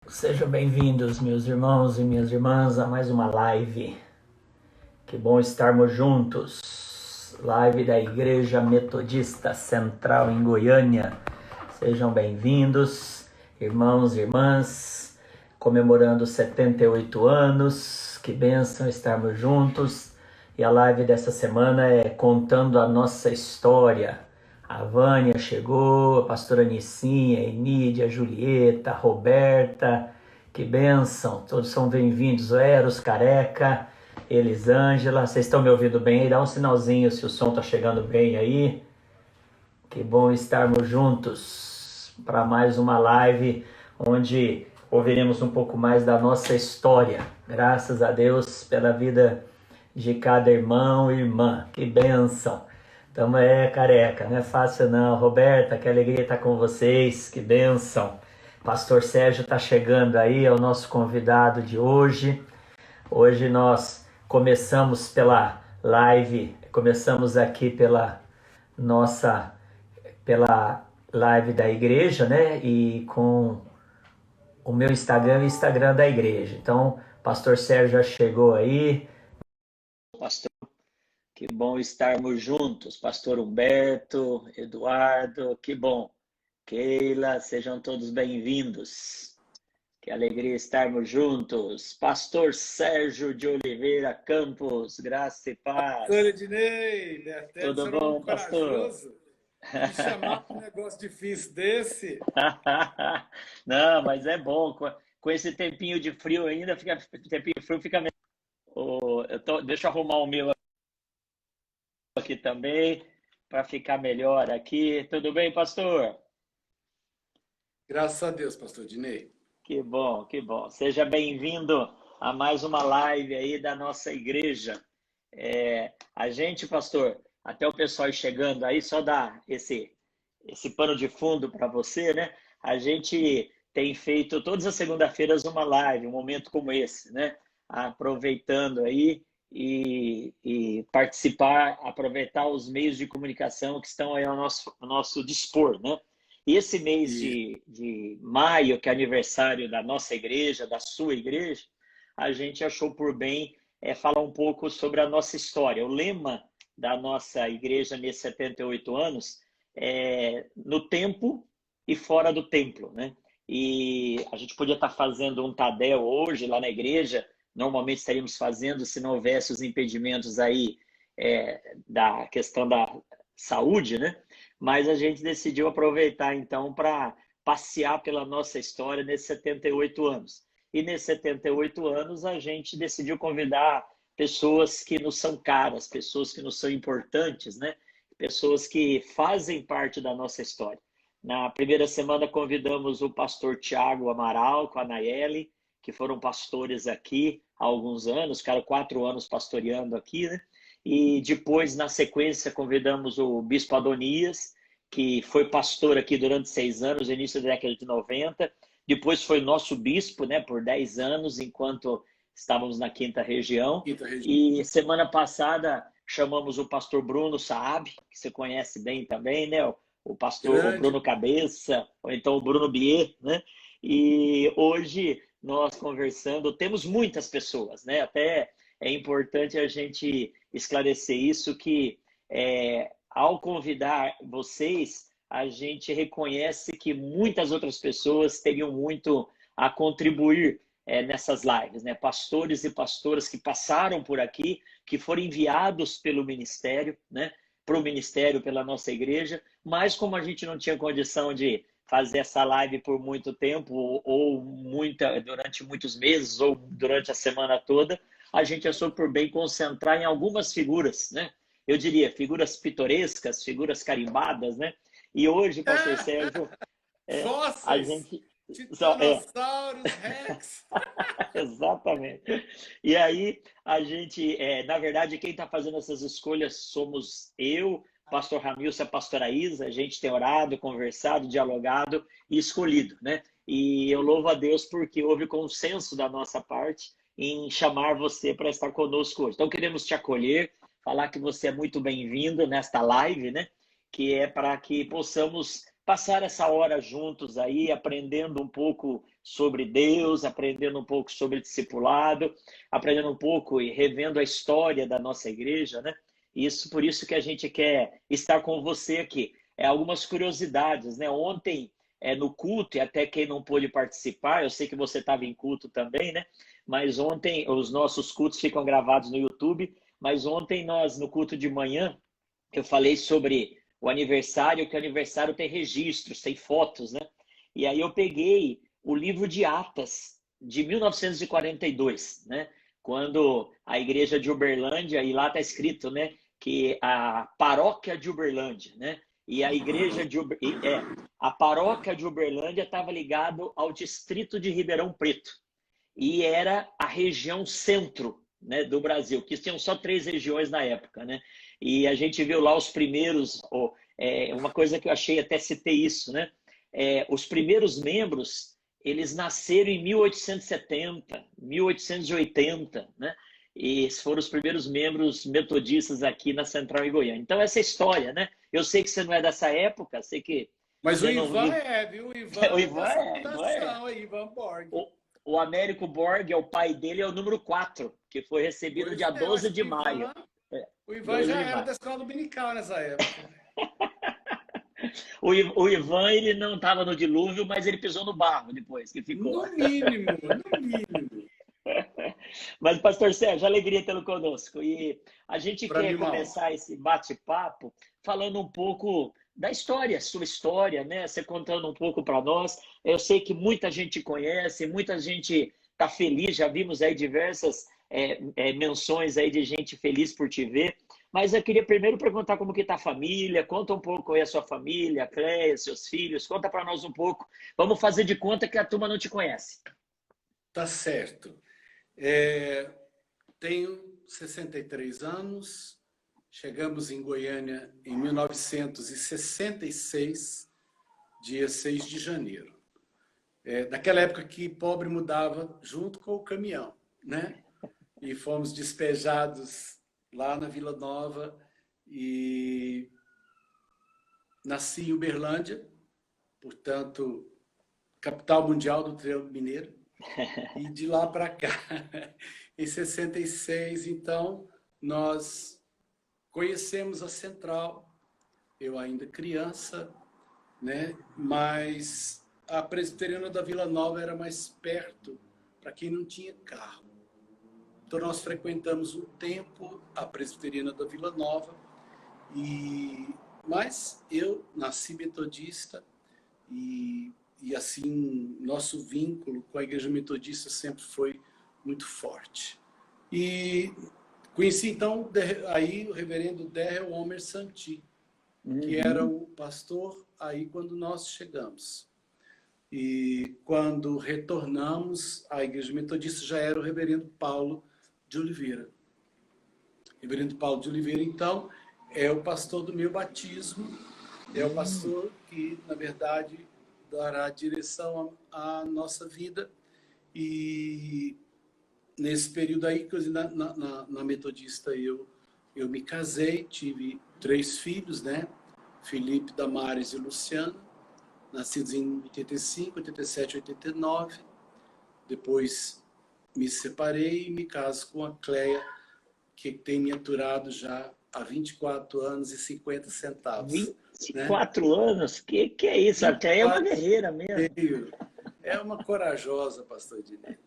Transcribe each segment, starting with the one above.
Sejam bem-vindos, meus irmãos e minhas irmãs, a mais uma live. Que bom estarmos juntos. Live da Igreja Metodista Central em Goiânia. Sejam bem-vindos, irmãos e irmãs, comemorando 78 anos. Que bênção estarmos juntos. E a live dessa semana é contando a nossa história. A Vânia chegou, a pastora Nicinha, a Enídia, a Julieta, a Roberta, que bênção, todos são bem-vindos. O Eros, Careca, Elisângela, vocês estão me ouvindo bem aí? Dá um sinalzinho se o som está chegando bem aí. Que bom estarmos juntos para mais uma live onde ouviremos um pouco mais da nossa história. Graças a Deus pela vida de cada irmão e irmã. Que bênção. Tamo careca, não é fácil não. Roberta, que alegria estar com vocês, que bênção. Pastor Sérgio está chegando aí, é o nosso convidado de hoje. Hoje nós começamos pela live, começamos aqui pela live da igreja, né? E com o meu Instagram e o Instagram da igreja. Então, Pastor Sérgio já chegou aí. Pastor, que bom estarmos juntos. Pastor Humberto, Eduardo, que bom. Keila, sejam todos bem-vindos. Que alegria estarmos juntos. Pastor Sérgio de Oliveira Campos, graça e paz. Pastor Ednei, até Tudo você bom, um pastor? corajoso me chamar para um negócio difícil desse. Não, mas é bom. Com esse tempinho de frio ainda, tempinho frio fica melhor. Deixa eu arrumar o meu aqui também, para ficar melhor aqui. Tudo bem, pastor? Graças a Deus, pastor Ednei. Que bom, que bom. Seja bem-vindo a mais uma live aí da nossa igreja. A gente, pastor, até o pessoal chegando aí, só dar esse pano de fundo para você, né? A gente tem feito todas as segundas-feiras uma live, um momento como esse, né? Aproveitando aí e participar, aproveitar os meios de comunicação que estão aí ao nosso dispor, né? E esse mês de maio, que é aniversário da nossa igreja, da sua igreja, a gente achou por bem falar um pouco sobre a nossa história. O lema da nossa igreja nesses 78 anos é no tempo e fora do templo, né? E a gente podia estar fazendo um Tadel hoje lá na igreja, normalmente estaríamos fazendo se não houvesse os impedimentos aí da questão da saúde, né? Mas a gente decidiu aproveitar então para passear pela nossa história nesses 78 anos. E nesses 78 anos a gente decidiu convidar pessoas que nos são caras, pessoas que nos são importantes, né? Pessoas que fazem parte da nossa história. Na primeira semana convidamos o pastor Tiago Amaral com a Nayeli, que foram pastores aqui há alguns anos, ficaram 4 anos pastoreando aqui, né? E depois, na sequência, convidamos o Bispo Adonias, que foi pastor aqui durante 6 anos, no início da década de 90. Depois foi nosso bispo, né, por 10 anos, enquanto estávamos na quinta região. E semana passada chamamos o pastor Bruno Saab, que você conhece bem também, né? O pastor o Bruno Cabeça, ou então o Bruno Bier, né? E hoje nós conversando, temos muitas pessoas, né? Até é importante a gente esclarecer isso, que ao convidar vocês, a gente reconhece que muitas outras pessoas teriam muito a contribuir nessas lives, né? Pastores e pastoras que passaram por aqui, que foram enviados pelo ministério, né? Para o ministério, pela nossa igreja, mas como a gente não tinha condição de fazer essa live por muito tempo, ou durante muitos meses, ou durante a semana toda, a gente achou por bem concentrar em algumas figuras, né? Eu diria, figuras pitorescas, figuras carimbadas, né? E hoje, pastor Sérgio, a Fósseis! gente... Titanossauros Rex! Exatamente. E aí, a gente, na verdade, quem está fazendo essas escolhas somos eu, pastor Ramilson e a pastora Isa. A gente tem orado, conversado, dialogado e escolhido, né? E eu louvo a Deus porque houve consenso da nossa parte em chamar você para estar conosco hoje. Então, queremos te acolher, falar que você é muito bem-vindo nesta live, né? Que é para que possamos passar essa hora juntos aí, aprendendo um pouco sobre Deus, aprendendo um pouco sobre discipulado, aprendendo um pouco e revendo a história da nossa igreja, né? Isso, por isso que a gente quer estar com você aqui. Algumas curiosidades, né? Ontem, no culto, e até quem não pôde participar, eu sei que você estava em culto também, né? Mas ontem, os nossos cultos ficam gravados no YouTube, mas ontem nós, no culto de manhã, eu falei sobre o aniversário, que o aniversário tem registros, tem fotos, né? E aí eu peguei o livro de Atas, de 1942, né? Quando a igreja de Uberlândia, e lá está escrito, né? Que a paróquia de Uberlândia, né? E a igreja de a paróquia de Uberlândia estava ligado ao distrito de Ribeirão Preto e era a região centro, né, do Brasil, que tinham só 3 regiões na época, né? E a gente viu lá os primeiros, uma coisa que eu achei, até citei isso, né? Os primeiros membros, eles nasceram em 1870, 1880, né? E foram os primeiros membros metodistas aqui na Central em Goiânia. Então, essa história, né? Eu sei que você não é dessa época, sei que Mas o você não Ivan vive. viu? O O Ivan é Ivan dessa Ivan fundação aí, Ivan Borg. o Américo Borg, o pai dele, é o número 4, que foi recebido Pois dia é, eu 12 acho que de maio. o Ivan 12 já de era maio. da escola dominical nessa época. O Ivan, ele não estava no dilúvio, mas ele pisou no barro depois que ficou. No mínimo, no mínimo. Mas, pastor Sérgio, alegria tê-lo conosco. E a gente Para quer mim, uma honra. começar esse bate-papo falando um pouco da história, sua história, né? Você contando um pouco para nós. Eu sei que muita gente conhece, muita gente está feliz, já vimos aí diversas menções aí de gente feliz por te ver. Mas eu queria primeiro perguntar como que está a família, conta um pouco aí a sua família, a Cleia, seus filhos, conta para nós um pouco. Vamos fazer de conta que a turma não te conhece. Tá certo. Tenho 63 anos, chegamos em Goiânia em 1966, dia 6 de janeiro. Daquela época que pobre mudava junto com o caminhão, né? E fomos despejados lá na Vila Nova e nasci em Uberlândia, portanto, capital mundial do Triângulo Mineiro. E de lá para cá, em 66, então, nós conhecemos a Central, eu ainda criança, né? Mas a Presbiteriana da Vila Nova era mais perto para quem não tinha carro. Então, nós frequentamos um tempo a Presbiteriana da Vila Nova, mas eu nasci metodista e assim, nosso vínculo com a Igreja Metodista sempre foi muito forte. E conheci, então, aí o reverendo Derrel Homer Santi, que era o pastor aí quando nós chegamos. E quando retornamos, a Igreja Metodista já era o reverendo Paulo de Oliveira. Reverendo Paulo de Oliveira, então, é o pastor do meu batismo, é o pastor que, na verdade, dará direção à nossa vida. E nesse período aí, na Metodista, eu me casei, tive 3 filhos, né? Felipe, Damares e Luciana, nascidos em 85, 87, 89. Depois me separei e me caso com a Cleia, que tem me aturado já há 24 anos e 50 centavos. 24 anos? Que é isso? A Cleia é uma guerreira mesmo. É uma corajosa, pastor Dinei.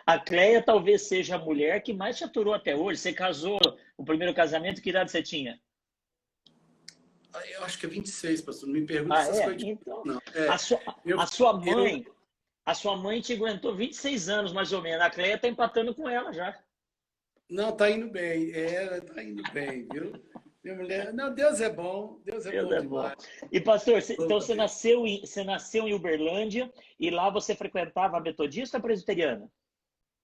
A Cleia talvez seja a mulher que mais te aturou até hoje. Você casou, o primeiro casamento, que idade você tinha? Eu acho que é 26, pastor. Não me pergunta essas coisas. Então, não. A sua mãe te aguentou 26 anos, mais ou menos. A Cleia está empatando com ela já. Não, tá indo bem. Tá indo bem, viu? Minha mulher... Não, Deus é bom. Deus é bom demais. E, pastor, então você nasceu em Uberlândia e lá você frequentava a metodista ou a presbiteriana?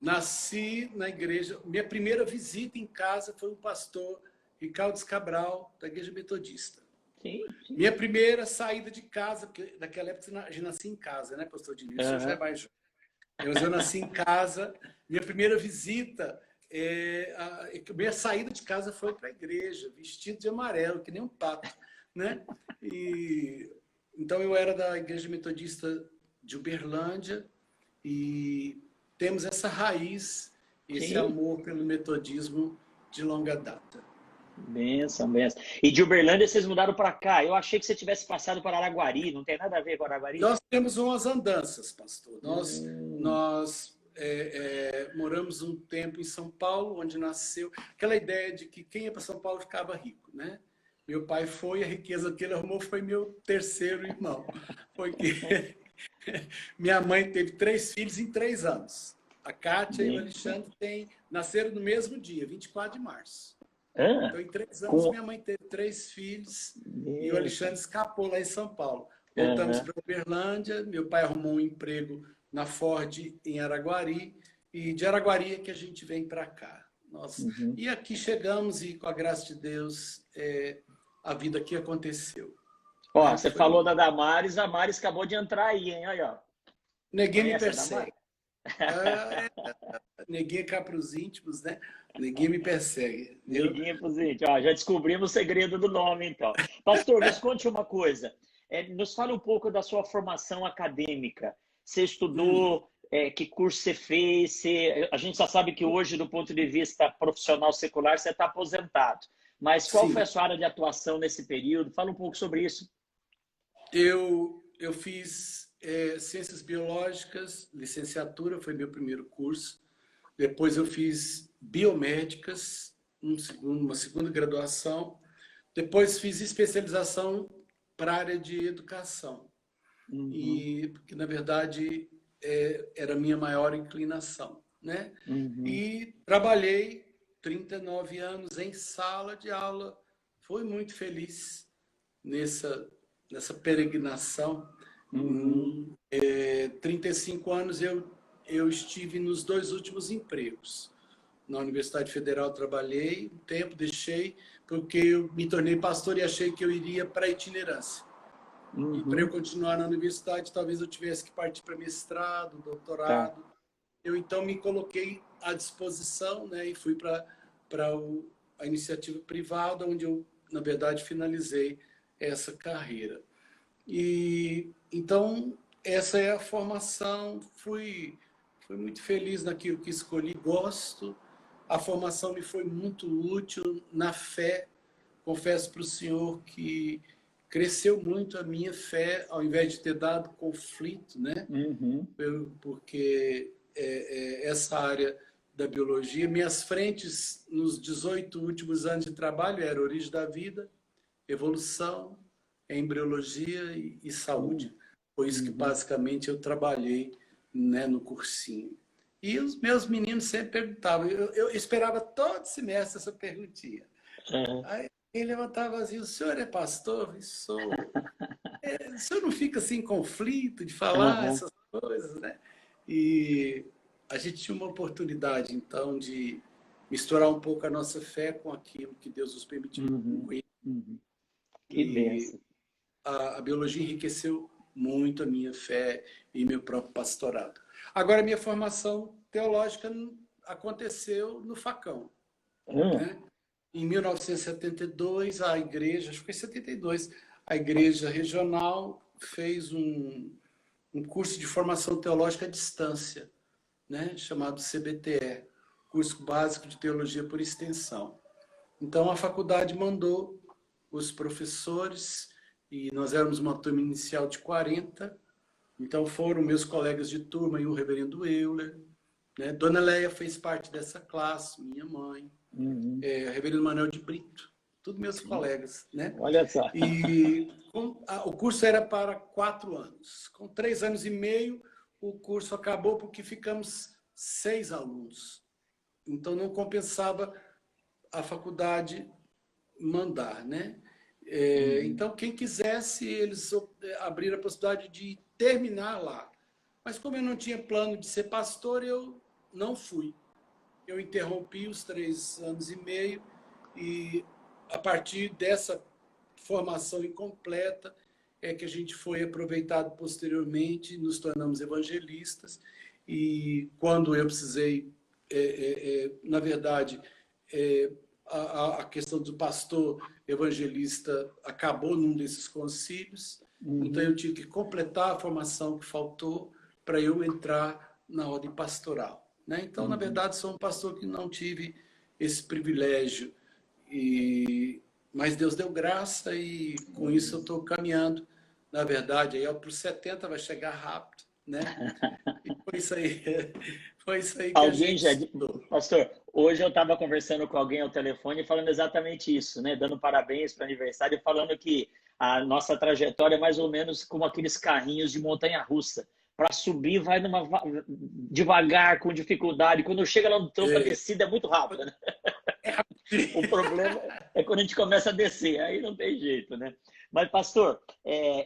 Nasci na igreja. Minha primeira visita em casa foi o pastor Ricardo Cabral, da igreja metodista. Sim. Minha primeira saída de casa, porque naquela época a gente nascia em casa, né, pastor Diniz? Você já é mais jovem. Mas eu nasci em casa. Minha primeira visita, minha saída de casa foi para a igreja, vestido de amarelo, que nem um pato, né? E Então, eu era da Igreja Metodista de Uberlândia e temos essa raiz, esse Sim. amor pelo metodismo de longa data. Benção, benção. E de Uberlândia vocês mudaram para cá. Eu achei que você tivesse passado por Araguari. Não tem nada a ver com Araguari? Nós temos umas andanças, pastor. Hum, Nós moramos um tempo em São Paulo, onde nasceu aquela ideia de que quem ia para São Paulo ficava rico, né? Meu pai foi, a riqueza que ele arrumou foi meu terceiro irmão. Foi que minha mãe teve 3 filhos em 3 anos. A Kátia e o benção. Alexandre nasceram no mesmo dia, 24 de março. Ah, Então, em 3 anos, com... minha mãe teve 3 filhos e o Benção. Alexandre escapou lá em São Paulo. Voltamos Aham. para Uberlândia, meu pai arrumou um emprego na Ford em Araguari, e de Araguari é que a gente vem para cá. Uhum. E aqui chegamos e, com a graça de Deus, a vida aqui aconteceu. Ó, Né? você falou da Damares, a Damares acabou de entrar aí, hein? Olha, ó. Ninguém me Conhece a persegue. Damares? Neguinho é cá para os íntimos, né? Ninguém me persegue. Viu? Neguinho pro gente. Ó, já descobrimos o segredo do nome, então. Pastor, nos conte uma coisa. Nos fale um pouco da sua formação acadêmica. Você estudou, que curso você fez? A gente já sabe que hoje, do ponto de vista profissional secular, você está aposentado. Mas qual foi Sim, a sua área de atuação nesse período? Fala um pouco sobre isso. eu fiz Ciências Biológicas, licenciatura, foi meu primeiro curso. Depois eu fiz Biomédicas, uma segunda graduação. Depois fiz especialização para a área de educação. Uhum, E porque, na verdade, era a minha maior inclinação, né? uhum, E trabalhei 39 anos em sala de aula. Fui muito feliz nessa peregrinação. uhum, 35 anos eu estive nos 2 últimos empregos. Na Universidade Federal trabalhei um tempo, deixei, porque eu me tornei pastor e achei que eu iria para a itinerância. E para eu uhum. continuar na universidade, talvez eu tivesse que partir para mestrado, Tá. doutorado. Eu então me coloquei à disposição, né, e fui para a iniciativa privada, onde eu, na verdade, finalizei essa carreira. E então essa é a formação. Fui muito feliz naquilo que escolhi, gosto. A formação me foi muito útil na fé. Confesso para o senhor que cresceu muito a minha fé, ao invés de ter dado conflito, né? Uhum, Porque essa área da biologia, minhas frentes nos 18 últimos anos de trabalho eram origem da vida, evolução, embriologia e saúde. Foi isso que uhum. basicamente eu trabalhei, né, no cursinho. E os meus meninos sempre perguntavam, eu esperava todo semestre essa perguntinha. Uhum. Aí ele levantava assim, o senhor é pastor? Eu sou. O senhor não fica assim em conflito de falar Uhum. essas coisas, né? E a gente tinha uma oportunidade, então, de misturar um pouco a nossa fé com aquilo que Deus nos permitiu Uhum, conhecer. uhum. Que E benção. a biologia enriqueceu muito a minha fé e meu próprio pastorado. Agora, a minha formação teológica aconteceu no Facão, Hum, né? Em 1972, a igreja, acho que foi em 72, a igreja regional fez um curso de formação teológica à distância, né? Chamado CBTE, Curso Básico de Teologia por Extensão. Então, a faculdade mandou os professores, e nós éramos uma turma inicial de 40, então foram meus colegas de turma e o reverendo Euler, né? Dona Leia fez parte dessa classe, minha mãe, uhum. reverendo Manuel de Brito, todos meus colegas, né? Olha só. E o curso era para 4 anos. Com 3 anos e meio, o curso acabou porque ficamos 6 alunos. Então, não compensava a faculdade mandar, né? Uhum, Então, quem quisesse, eles abriram a possibilidade de terminar lá. Mas como eu não tinha plano de ser pastor, eu não fui. Eu interrompi os 3 anos e meio e, a partir dessa formação incompleta, é que a gente foi aproveitado posteriormente, nos tornamos evangelistas, e quando eu precisei, na verdade, a questão do pastor evangelista acabou num desses concílios, Então eu tive que completar a formação que faltou para eu entrar na ordem pastoral, né? Então, na verdade, sou um pastor que não tive esse privilégio, mas Deus deu graça e com isso eu estou caminhando. Na verdade, aí para os 70 vai chegar rápido, né? E foi isso aí que a Alguém gente já... estudou. Pastor, hoje eu estava conversando com alguém ao telefone falando exatamente isso, né? Dando parabéns para o aniversário, falando que a nossa trajetória é mais ou menos como aqueles carrinhos de montanha-russa. Para subir, vai devagar, com dificuldade. Quando chega lá no topo, a descida é muito rápida, né? O problema é quando a gente começa a descer, aí não tem jeito, né? Mas, pastor,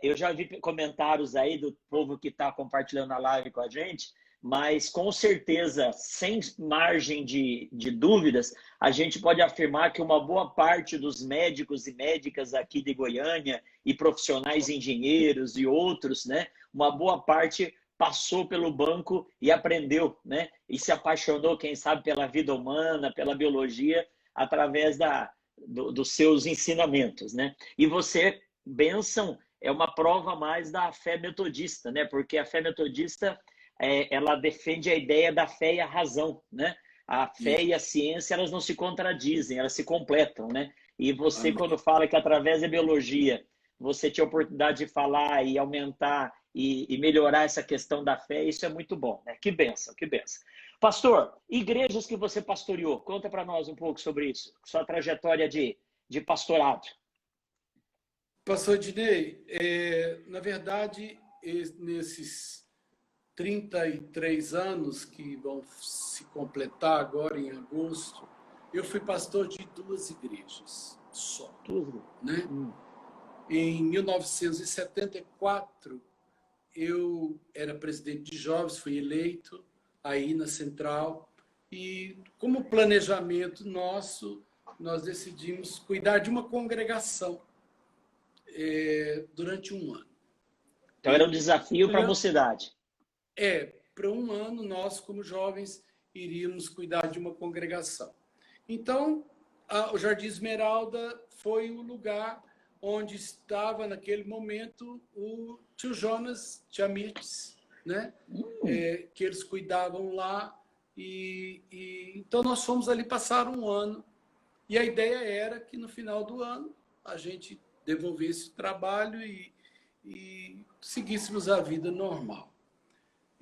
eu já vi comentários aí do povo que está compartilhando a live com a gente, mas com certeza, sem margem de dúvidas, a gente pode afirmar que uma boa parte dos médicos e médicas aqui de Goiânia e profissionais engenheiros e outros, né? Uma boa parte passou pelo banco e aprendeu, né? E se apaixonou, quem sabe, pela vida humana, pela biologia, através dos seus ensinamentos, né? E você, bênção, é uma prova mais da fé metodista, né? Porque a fé metodista, ela defende a ideia da fé e a razão, né? A fé e a ciência, elas não se contradizem, elas se completam, né? E você, Amém. quando fala que através da biologia você tinha a oportunidade de falar e aumentar e melhorar essa questão da fé, isso é muito bom, né? Que bênção, que bênção. Pastor, igrejas que você pastoreou, conta para nós um pouco sobre isso, sua trajetória de pastorado. Pastor Dinei, na verdade, nesses 33 anos que vão se completar agora em agosto, eu fui pastor de 2 igrejas só, né? Em 1974, eu era presidente de jovens, fui eleito aí na Central, e como planejamento nosso, nós decidimos cuidar de uma congregação durante um ano. Então era um desafio para a mocidade. Para um ano nós, como jovens, iríamos cuidar de uma congregação. Então, o Jardim Esmeralda foi o lugar onde estava, naquele momento, o tio Jonas Chamitz, né? Que eles cuidavam lá. Então, nós fomos ali passar um ano. E a ideia era que, no final do ano, a gente devolvesse o trabalho e seguíssemos a vida normal.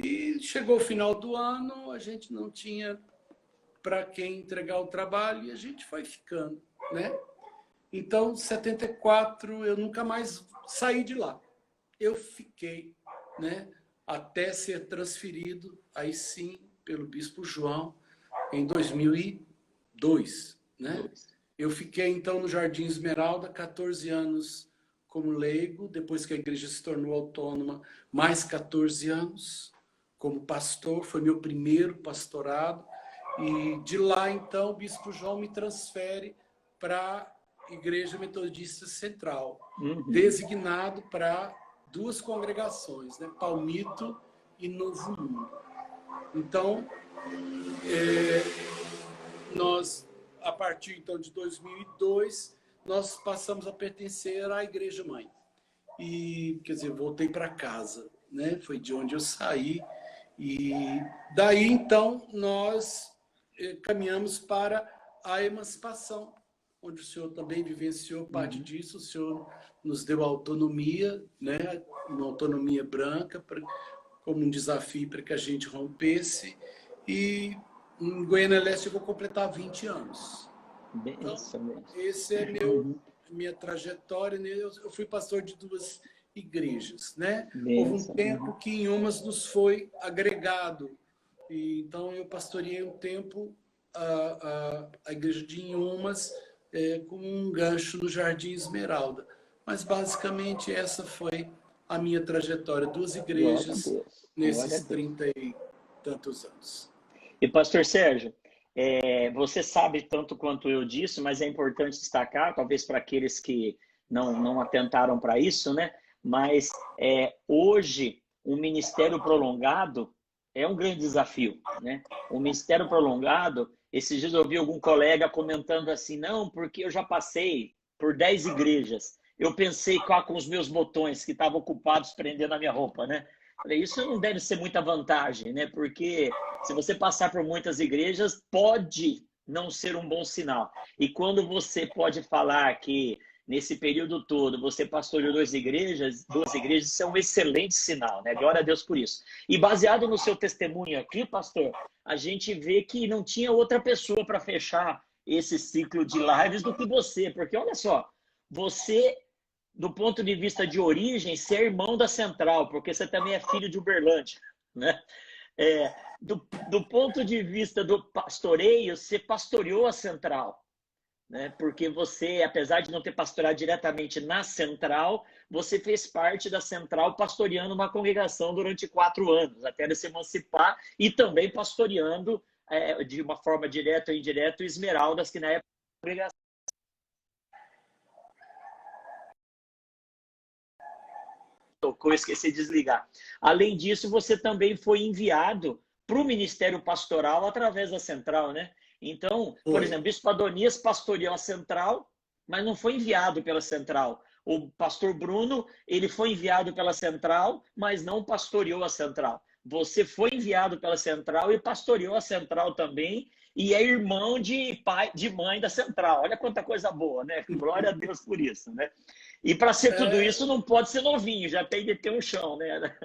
E chegou o final do ano, a gente não tinha para quem entregar o trabalho e a gente foi ficando, né? Então, em 74, eu nunca mais saí de lá. Eu fiquei, né? Até ser transferido, aí sim, pelo Bispo João, em 2002, né? Eu fiquei, então, no Jardim Esmeralda, 14 anos como leigo, depois que a igreja se tornou autônoma, mais 14 anos como pastor, foi meu primeiro pastorado. E de lá, então, o Bispo João me transfere para a Igreja Metodista Central, designado para 2 congregações, né? Palmito e Novo Mundo. Então, nós, a partir então de 2002, nós passamos a pertencer à Igreja Mãe. E, quer dizer, voltei para casa, né? Foi de onde eu saí. E daí, então, nós caminhamos para a emancipação, onde o senhor também vivenciou parte disso. O senhor nos deu autonomia, né? Uma autonomia branca, como um desafio para que a gente rompesse. E em Goiânia Leste eu vou completar 20 anos. Então, esse é minha trajetória. Eu fui pastor de 2 igrejas, né? Houve um tempo que em umas nos foi agregado. E, então, eu pastoreei um tempo a igreja de Inhumas com um gancho no Jardim Esmeralda. Mas, basicamente, essa foi a minha trajetória. 2 igrejas nesses 30 e tantos anos. E, pastor Sérgio, você sabe tanto quanto eu disso, mas é importante destacar, talvez para aqueles que não atentaram para isso, né? Mas hoje, o ministério prolongado é um grande desafio, né? O ministério prolongado, esses dias eu ouvi algum colega comentando assim, não, porque eu já passei por 10 igrejas eu pensei com os meus botões que estavam ocupados prendendo a minha roupa, né? Falei, isso não deve ser muita vantagem, né? Porque se você passar por muitas igrejas, pode não ser um bom sinal. E quando você pode falar que nesse período todo você pastoreou duas igrejas, isso é um excelente sinal, né? Glória a Deus por isso. E baseado no seu testemunho aqui, pastor, a gente vê que não tinha outra pessoa para fechar esse ciclo de lives do que você, porque olha só, você, do ponto de vista de origem, você é irmão da Central, porque você também é filho de Uberlândia, né? Do ponto de vista do pastoreio, você pastoreou a Central, né? Porque você, apesar de não ter pastorado diretamente na Central, você fez parte da Central pastoreando uma congregação durante 4 anos, até ela se emancipar, e também pastoreando de uma forma direta ou indireta o Esmeraldas, que na época era congregação. Tocou, esqueci de desligar. Além disso, você também foi enviado para o Ministério Pastoral através da Central, né? Então, por exemplo, o Bispo Adonias pastoreou a Central, mas não foi enviado pela Central. O pastor Bruno, ele foi enviado pela Central, mas não pastoreou a Central. Você foi enviado pela Central e pastoreou a Central também, e é irmão de pai, de mãe da Central. Olha quanta coisa boa, né? Glória a Deus por isso, né? E para ser tudo isso, não pode ser novinho, já tem de ter um chão, né?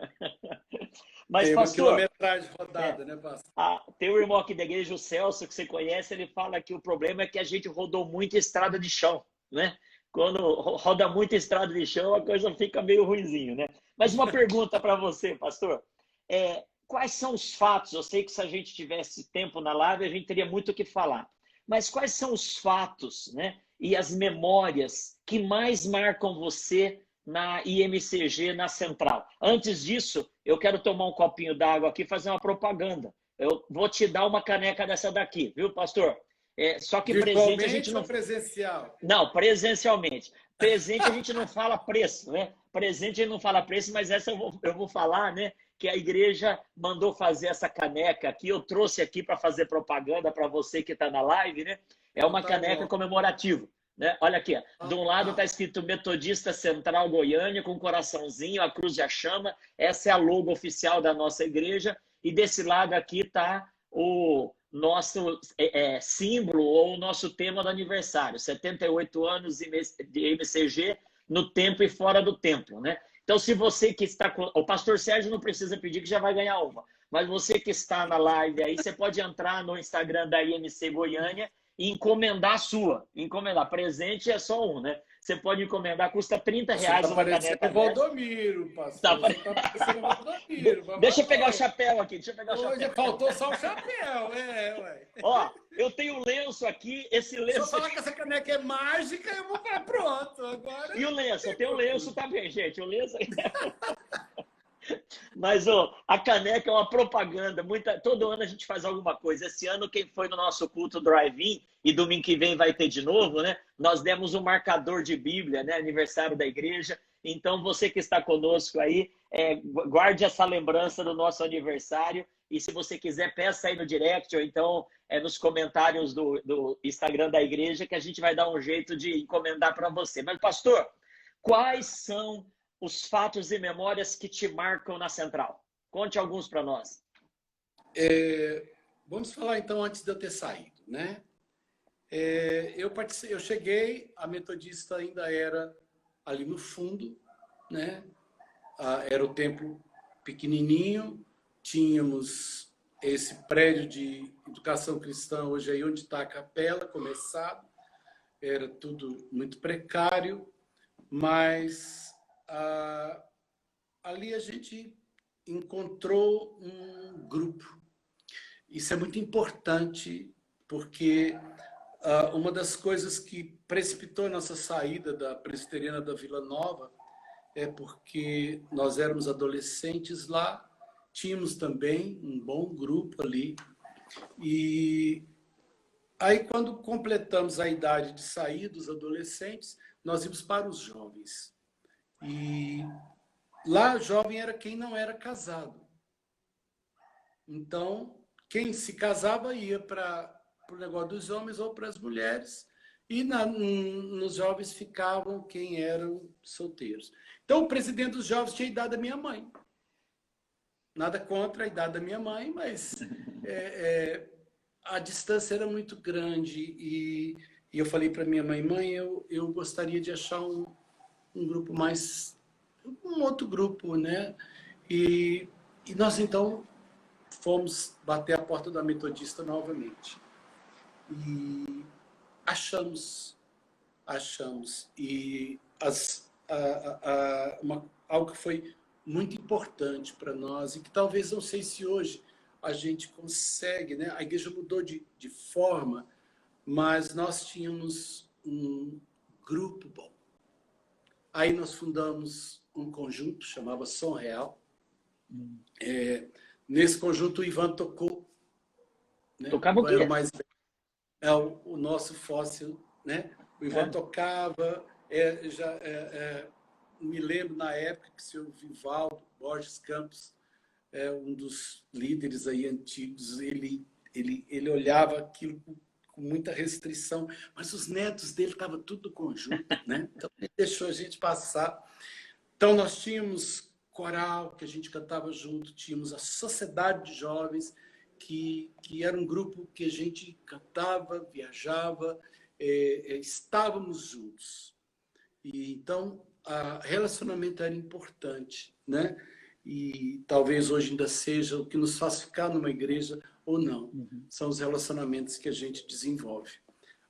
Mas, tem pastor, uma quilometragem rodada, né, pastor? Tem o irmão aqui da igreja, o Celso, que você conhece, ele fala que o problema é que a gente rodou muito estrada de chão, né? Quando roda muito estrada de chão, a coisa fica meio ruinzinho, né? Mas uma pergunta para você, pastor. Quais são os fatos? Eu sei que se a gente tivesse tempo na live, a gente teria muito o que falar. Mas quais são os fatos, né? E as memórias que mais marcam você na IMCG, na Central? Antes disso, eu quero tomar um copinho d'água aqui e fazer uma propaganda. Eu vou te dar uma caneca dessa daqui, viu, pastor? Só que presente a gente não... ou presencial? Não, presencialmente. Presente a gente não fala preço, né? Presente a gente não fala preço, mas essa eu vou falar, né? Que a igreja mandou fazer essa caneca aqui. Eu trouxe aqui para fazer propaganda para você que está na live, né? É uma caneca comemorativa, né? Olha aqui, ó. De um lado está escrito Metodista Central Goiânia, com um coraçãozinho, a cruz de a chama. Essa é a logo oficial da nossa igreja. E desse lado aqui está o nosso símbolo ou o nosso tema do aniversário, 78 anos de IMCG no templo e fora do templo, né? Então, se você que está com... O pastor Sérgio não precisa pedir que já vai ganhar uma, mas você que está na live aí, você pode entrar no Instagram da IMC Goiânia e encomendar a sua. Encomendar. Presente é só um, né? Você pode encomendar, custa R$30 uma caneca. Valdomiro, pastor. Você tá parecendo Valdomiro. Deixa eu pegar o chapéu aqui. Hoje faltou só o chapéu, ué. Ó, eu tenho um lenço aqui, esse lenço... Se eu falar que essa caneca é mágica, eu vou falar, pronto, agora... E o lenço? Eu tenho o lenço também, gente. O lenço... Mas a caneca é uma propaganda. Todo ano a gente faz alguma coisa. Esse ano, quem foi no nosso culto drive-in, e domingo que vem vai ter de novo, né? Nós demos um marcador de Bíblia, né? Aniversário da igreja. Então, você que está conosco aí, guarde essa lembrança do nosso aniversário. E se você quiser, peça aí no direct ou então nos comentários do Instagram da igreja, que a gente vai dar um jeito de encomendar para você. Mas, pastor, quais são os fatos e memórias que te marcam na Central? Conte alguns para nós. Vamos falar, então, antes de eu ter saído, né? Eu cheguei, a Metodista ainda era ali no fundo, né? Era o templo pequenininho, tínhamos esse prédio de educação cristã, hoje aí onde está a capela, começado, era tudo muito precário, mas... ali a gente encontrou um grupo. Isso é muito importante, porque uma das coisas que precipitou a nossa saída da Presbiteriana da Vila Nova é porque nós éramos adolescentes lá, tínhamos também um bom grupo ali, e aí quando completamos a idade de sair dos adolescentes, nós íamos para os jovens. E lá, jovem era quem não era casado. Então, quem se casava ia para o negócio dos homens ou para as mulheres, E nos jovens ficavam quem eram solteiros. Então, o presidente dos jovens tinha a idade da minha mãe. Nada contra a idade da minha mãe, mas a distância era muito grande. E eu falei para minha mãe, eu gostaria de achar um grupo mais... um outro grupo, né? E nós, então, fomos bater a porta da Metodista novamente. E achamos. E algo que foi muito importante para nós, e que talvez, não sei se hoje a gente consegue, né? A igreja mudou de forma, mas nós tínhamos um grupo bom. Aí nós fundamos um conjunto, chamava Som Real. Nesse conjunto o Ivan tocou. Né? Tocava o quê? Era mais o nosso fóssil, né? O Ivan tocava, me lembro na época que o senhor Vivaldo Borges Campos, um dos líderes aí antigos, ele olhava aquilo com muita restrição, mas os netos dele estavam tudo no conjunto, né? Então ele deixou a gente passar. Então nós tínhamos coral, que a gente cantava junto, tínhamos a Sociedade de Jovens, que era um grupo que a gente cantava, viajava, estávamos juntos. E então, o relacionamento era importante, né? E talvez hoje ainda seja o que nos faz ficar numa igreja ou não. São os relacionamentos que a gente desenvolve.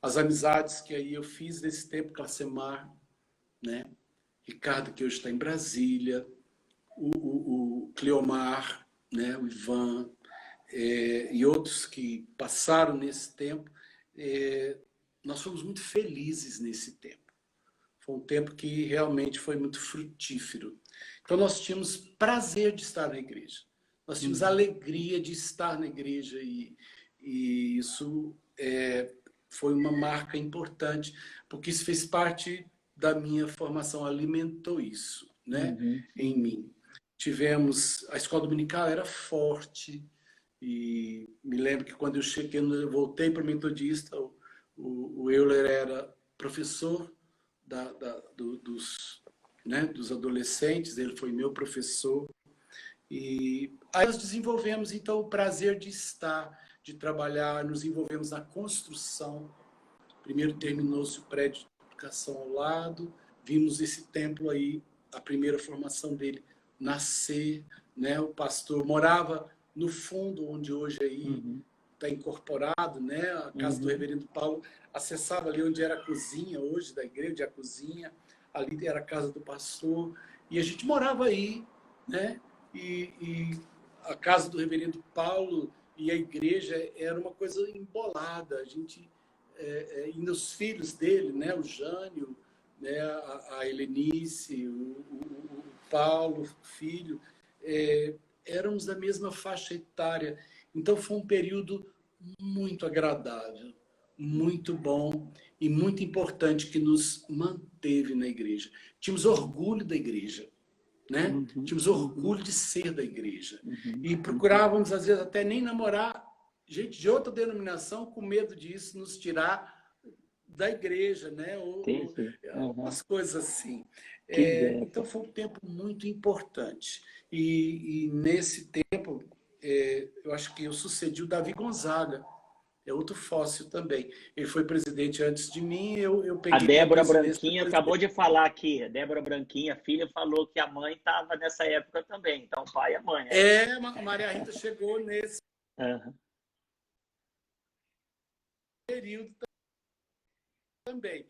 As amizades que aí eu fiz nesse tempo, Classemar, né? Ricardo, que hoje está em Brasília, o Cleomar, né? O Ivan, e outros que passaram nesse tempo, nós fomos muito felizes nesse tempo. Foi um tempo que realmente foi muito frutífero. Então, nós tínhamos prazer de estar na igreja. Nós tínhamos alegria de estar na igreja e isso foi uma marca importante, porque isso fez parte da minha formação, alimentou isso, né, em mim. Tivemos... A escola dominical era forte e me lembro que quando eu voltei para o Metodista, o Euler era professor dos adolescentes, ele foi meu professor. E aí nós desenvolvemos, então, o prazer de estar, de trabalhar, nos envolvemos na construção. Primeiro terminou-se o prédio de educação ao lado, vimos esse templo aí, a primeira formação dele nascer, né? O pastor morava no fundo, onde hoje aí está incorporado, né? A casa do reverendo Paulo, acessava ali onde era a cozinha hoje da igreja, a cozinha, ali era a casa do pastor, e a gente morava aí, né? E a casa do reverendo Paulo e a igreja era uma coisa embolada. A gente, e nos filhos dele, né? O Jânio, né? A Helenice, o Paulo, filho, éramos da mesma faixa etária. Então foi um período muito agradável, muito bom e muito importante, que nos manteve na igreja. Tínhamos orgulho da igreja, né? Tínhamos orgulho de ser da igreja. E procurávamos, às vezes, até nem namorar gente de outra denominação, com medo disso nos tirar da igreja, né? Ou umas coisas assim. Então foi um tempo muito importante. E nesse tempo, eu acho que eu sucedi o Davi Gonzaga, outro fóssil também. Ele foi presidente antes de mim, eu peguei... A Débora Branquinha acabou de falar aqui. A Débora Branquinha, a filha, falou que a mãe estava nessa época também. Então, o pai e a mãe. A Maria Rita chegou nesse período também.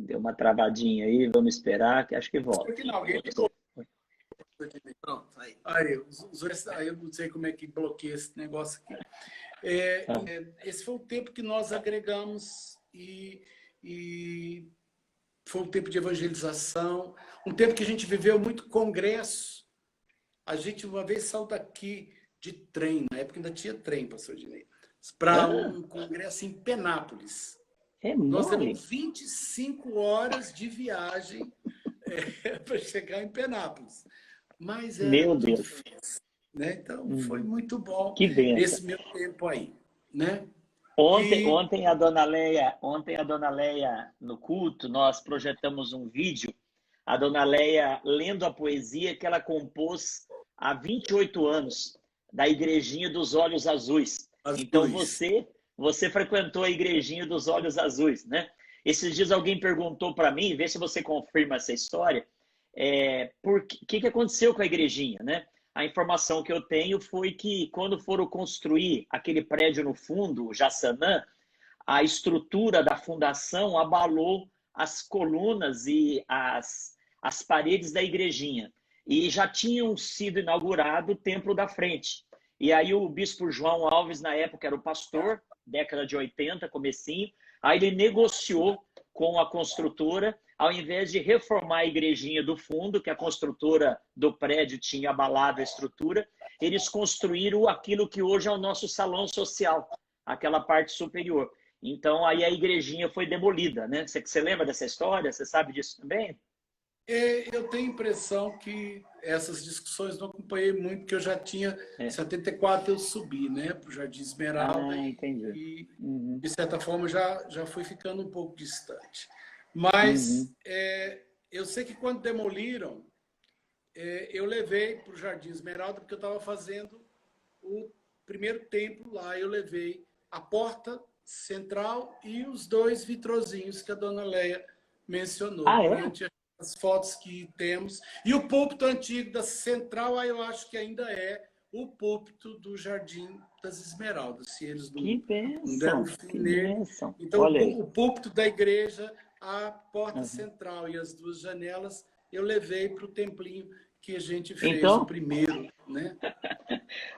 Deu uma travadinha aí, vamos esperar, que acho que volta. Pronto, aí eu não sei como é que bloqueia esse negócio aqui. Esse foi o tempo que nós agregamos e foi um tempo de evangelização, um tempo que a gente viveu muito congresso. A gente uma vez saiu daqui de trem, na época ainda tinha trem, pastor Dinei, para um congresso em Penápolis. Nós temos 25 horas de viagem para chegar em Penápolis. mas era Meu tudo Deus. festa, né? Então, foi muito bom Que benção. esse meu tempo aí, né? Ontem, E ontem a dona Leia, no culto, nós projetamos um vídeo, a dona Leia lendo a poesia que ela compôs há 28 anos, da Igrejinha dos Olhos Azuis. Então azuis. você frequentou a Igrejinha dos Olhos Azuis, né? Esses dias alguém perguntou para mim, vê se você confirma essa história, por que aconteceu com a Igrejinha, né? A informação que eu tenho foi que quando foram construir aquele prédio no fundo, o Jaçanã, a estrutura da fundação abalou as colunas e as paredes da igrejinha. E já tinham sido inaugurado o Templo da Frente. E aí o bispo João Alves, na época, era o pastor, década de 80, comecinho, aí ele negociou com a construtora, ao invés de reformar a igrejinha do fundo, que a construtora do prédio tinha abalado a estrutura, eles construíram aquilo que hoje é o nosso salão social, aquela parte superior. Então, aí a igrejinha foi demolida, né? Você lembra dessa história? Você sabe disso também? Eu tenho a impressão que essas discussões não acompanhei muito, porque eu já tinha, em É. 74 eu subi, né, para o Jardim Esmeralda Entendi. e, Uhum. de certa forma, já fui ficando um pouco distante. Mas Uhum. eu sei que quando demoliram, eu levei para o Jardim Esmeralda, porque eu estava fazendo o primeiro templo lá, eu levei a porta central e os dois vitrozinhos que a dona Leia mencionou Ah, é? durante as fotos que temos. E o púlpito antigo da central, aí eu acho que ainda é o púlpito do Jardim das Esmeraldas, se eles Que não deram bênção, fim que nele. bênção. Então, Olha aí. o púlpito da igreja, a porta Uhum. central e as duas janelas, eu levei para o templinho que a gente fez, o Então, primeiro, né?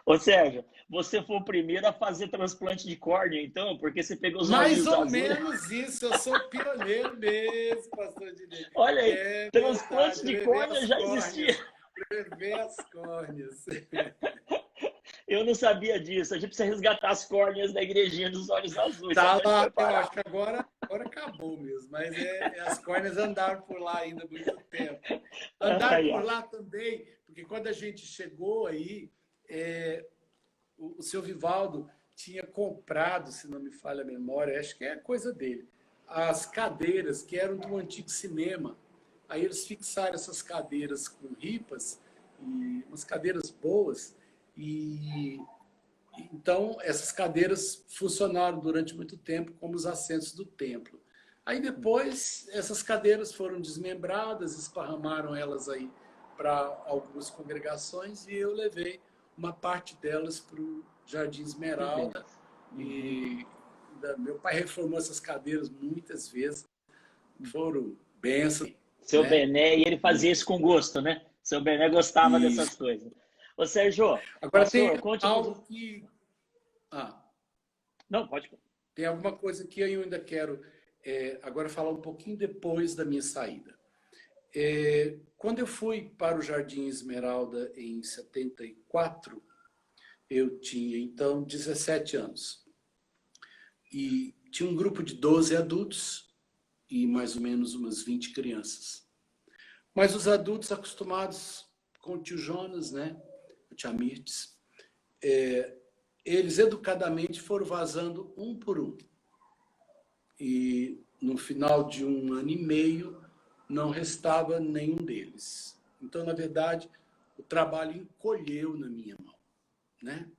ô Sérgio, você foi o primeiro a fazer transplante de córnea, então, porque você pegou os Mais olhinhos ou azuis. menos isso, eu sou pioneiro mesmo, pastor Dinei. Olha aí, É transplante verdade, de levei córnea as já existia. córneas, levei as córneas. Eu não sabia disso. A gente precisa resgatar as córneas da igrejinha dos olhos azuis. Tá Sabe onde lá, foi eu parar? acho que agora acabou mesmo, mas as córneas andaram por lá ainda há muito tempo. Andaram Ai, por ai. lá também, porque quando a gente chegou aí, o seu Vivaldo tinha comprado, se não me falha a memória, acho que é coisa dele, as cadeiras que eram do antigo cinema. Aí eles fixaram essas cadeiras com ripas, e umas cadeiras boas, e então essas cadeiras funcionaram durante muito tempo como os assentos do templo. Aí depois essas cadeiras foram desmembradas, esparramaram elas aí para algumas congregações e eu levei uma parte delas para o Jardim Que Esmeralda. benção. Uhum. E meu pai reformou essas cadeiras muitas vezes, foram bênçãos, Seu né? Bené, e ele fazia isso com gosto, né? Seu Bené gostava E dessas coisas. Ô, Sérgio, agora tem pastor, conte-nos. algo que... Não, pode. Tem alguma coisa que eu ainda quero agora falar um pouquinho depois da minha saída. Quando eu fui para o Jardim Esmeralda em 74, eu tinha então 17 anos. E tinha um grupo de 12 adultos e mais ou menos umas 20 crianças. Mas os adultos acostumados com o tio Jonas, né? O tia Mirtes, eles educadamente foram vazando um por um. E no final de um ano e meio, não restava nenhum deles. Então, na verdade, o trabalho encolheu na minha mão, né?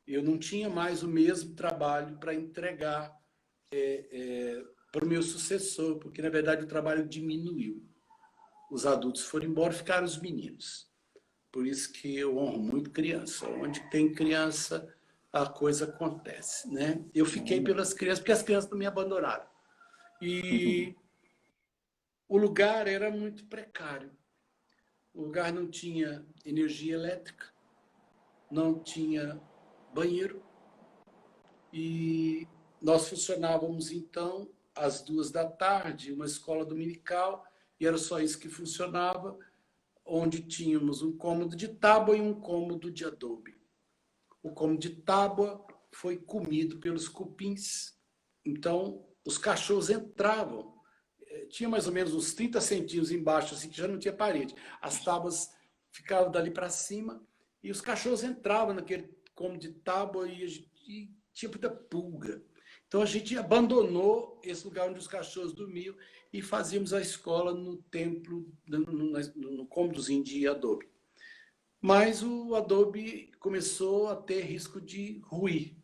Eu não tinha mais o mesmo trabalho para entregar para o meu sucessor, porque, na verdade, o trabalho diminuiu. Os adultos foram embora, ficaram os meninos. Por isso que eu honro muito criança. Onde tem criança, a coisa acontece, né? Eu fiquei pelas crianças, porque as crianças não me abandonaram. E o lugar era muito precário. O lugar não tinha energia elétrica, não tinha banheiro. E nós funcionávamos, então, às 14h, uma escola dominical, e era só isso que funcionava, onde tínhamos um cômodo de tábua e um cômodo de adobe. O cômodo de tábua foi comido pelos cupins, então os cachorros entravam. Tinha mais ou menos uns 30 centímetros embaixo, assim, que já não tinha parede. As tábuas ficava dali para cima, e os cachorros entravam naquele cômodo de tábua e tinha muita pulga. Então a gente abandonou esse lugar onde os cachorros dormiam e fazíamos a escola no templo, no cômodozinho de adobe. Mas o adobe começou a ter risco de ruir.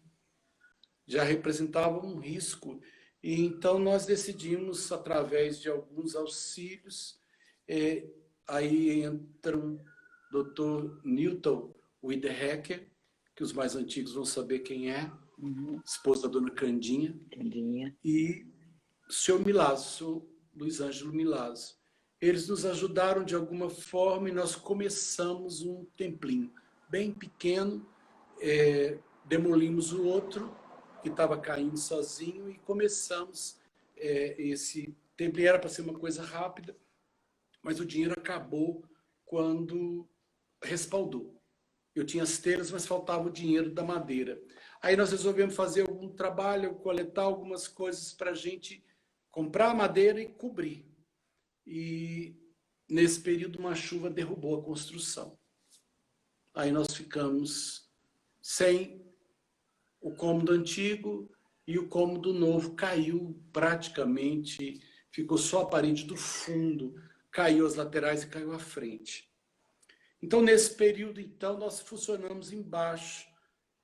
Já representava um risco. E então nós decidimos, através de alguns auxílios, aí entra o Dr. Newton Wiederhecker, que os mais antigos vão saber quem é, esposa da dona Candinha, e o senhor Milazzo, o senhor Luiz Ângelo Milazzo. Eles nos ajudaram de alguma forma e nós começamos um templinho bem pequeno, demolimos o outro, que estava caindo sozinho, e começamos esse templo. Era para ser uma coisa rápida, mas o dinheiro acabou quando respaldou. Eu tinha as telhas, mas faltava o dinheiro da madeira. Aí nós resolvemos fazer algum trabalho, coletar algumas coisas para a gente comprar madeira e cobrir. E nesse período uma chuva derrubou a construção. Aí nós ficamos sem o cômodo antigo e o cômodo novo caiu praticamente, ficou só a parede do fundo, caiu as laterais e caiu à frente. Então, nesse período, então, nós funcionamos embaixo,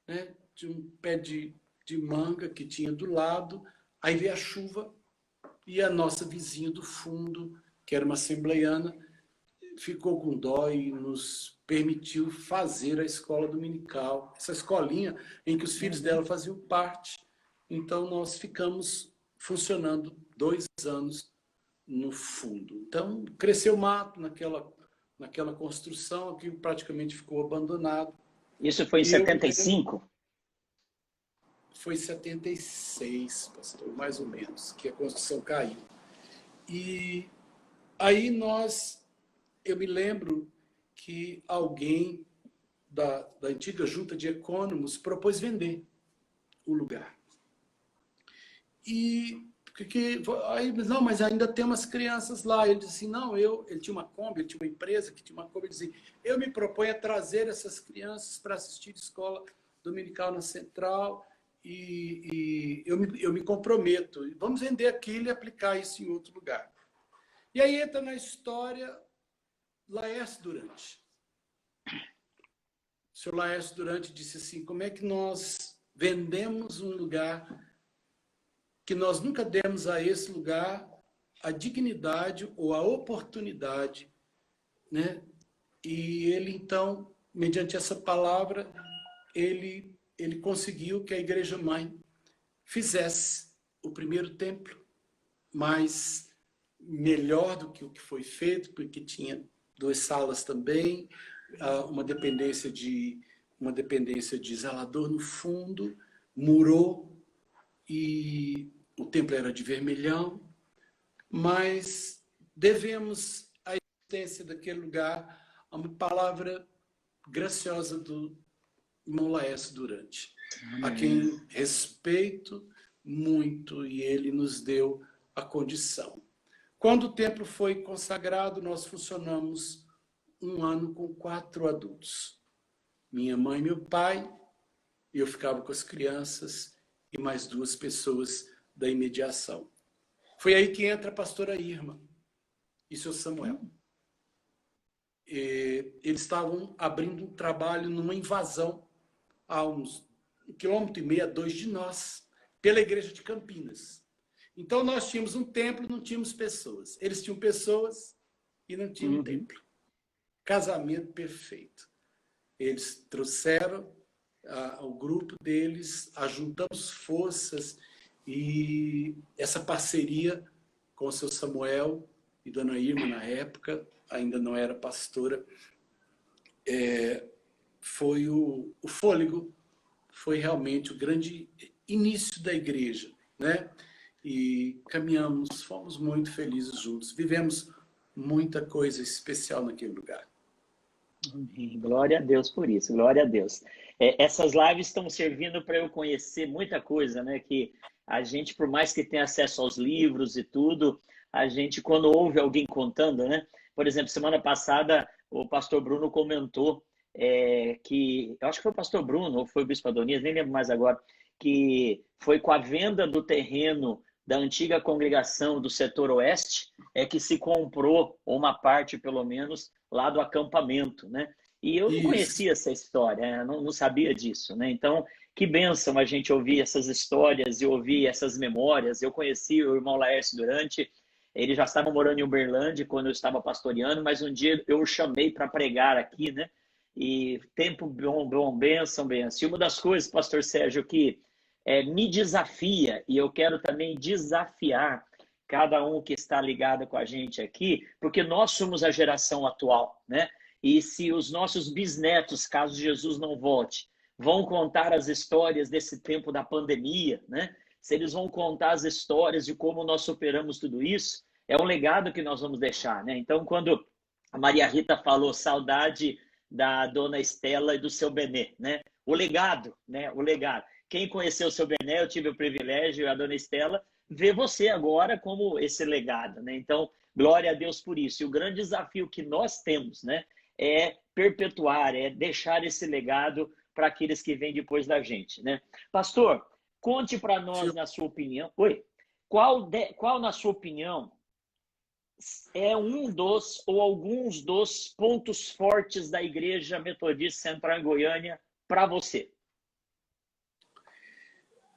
né, de um pé de manga que tinha do lado, aí veio a chuva e a nossa vizinha do fundo, que era uma assembleiana, ficou com dó e nos permitiu fazer a escola dominical, essa escolinha em que os filhos dela faziam parte. Então, nós ficamos funcionando 2 anos no fundo. Então, cresceu mato naquela construção, aquilo praticamente ficou abandonado. Isso foi em 75? Foi em 76, pastor, mais ou menos, que a construção caiu. E aí eu me lembro que alguém da antiga junta de econômicos propôs vender o lugar. E aí, não, mas ainda tem umas crianças lá. Ele disse assim, não, ele tinha uma Kombi, ele tinha uma empresa que tinha uma Kombi, ele dizia, eu me proponho a trazer essas crianças para assistir escola dominical na Central e eu me comprometo. Vamos vender aquilo e aplicar isso em outro lugar. E aí entra na história Laércio Durante. O senhor Laércio Durante disse assim, como é que nós vendemos um lugar que nós nunca demos a esse lugar a dignidade ou a oportunidade, né? E ele, então, mediante essa palavra, ele conseguiu que a Igreja Mãe fizesse o primeiro templo, mas melhor do que o que foi feito, porque tinha 2 salas também, uma dependência de zelador no fundo, murou, e o templo era de vermelhão, mas devemos a existência daquele lugar a uma palavra graciosa do irmão Laércio Durante, a quem respeito muito, e ele nos deu a condição. Quando o templo foi consagrado, nós funcionamos 1 ano com 4 adultos. Minha mãe e meu pai, eu ficava com as crianças, e mais 2 pessoas da imediação. Foi aí que entra a pastora Irma e seu Samuel. Eles estavam abrindo um trabalho numa invasão a uns 1,5 km a 2 de nós, pela igreja de Campinas. Então nós tínhamos um templo, não tínhamos pessoas. Eles tinham pessoas e não tinham templo. Casamento perfeito. Eles trouxeram o grupo deles, ajuntamos forças, e essa parceria com o seu Samuel e dona Irma, na época, ainda não era pastora, foi o fôlego, foi realmente o grande início da igreja, né? E caminhamos, fomos muito felizes juntos, vivemos muita coisa especial naquele lugar. Glória a Deus por isso, glória a Deus. Essas lives estão servindo para eu conhecer muita coisa, né? Que a gente, por mais que tenha acesso aos livros e tudo, a gente, quando ouve alguém contando, né? Por exemplo, semana passada, o pastor Bruno comentou que, eu acho que foi o pastor Bruno, ou foi o bispo Adonias, nem lembro mais agora, que foi com a venda do terreno da antiga congregação do setor oeste, que se comprou uma parte, pelo menos, lá do acampamento, né? E eu não Isso. conhecia essa história, não sabia disso, né? Então, que bênção a gente ouvir essas histórias e ouvir essas memórias. Eu conheci o irmão Laércio Durante, ele já estava morando em Uberlândia quando eu estava pastoreando, mas um dia eu o chamei para pregar aqui, né? E tempo bom, bom, bênção, bênção. E uma das coisas, pastor Sérgio, que me desafia, e eu quero também desafiar cada um que está ligado com a gente aqui, porque nós somos a geração atual, né? E se os nossos bisnetos, caso Jesus não volte, vão contar as histórias desse tempo da pandemia, né? Se eles vão contar as histórias de como nós superamos tudo isso, é um legado que nós vamos deixar, né? Então, quando a Maria Rita falou saudade da dona Estela e do seu Benê, né? O legado, né? O legado. Quem conheceu o seu Bené, eu tive o privilégio, a dona Estela, ver você agora como esse legado, né? Então, glória a Deus por isso. E o grande desafio que nós temos, né, é perpetuar, é deixar esse legado para aqueles que vêm depois da gente, né? Pastor, conte para nós, na sua opinião, qual, na sua opinião, é um dos ou alguns dos pontos fortes da Igreja Metodista Central em Goiânia para você?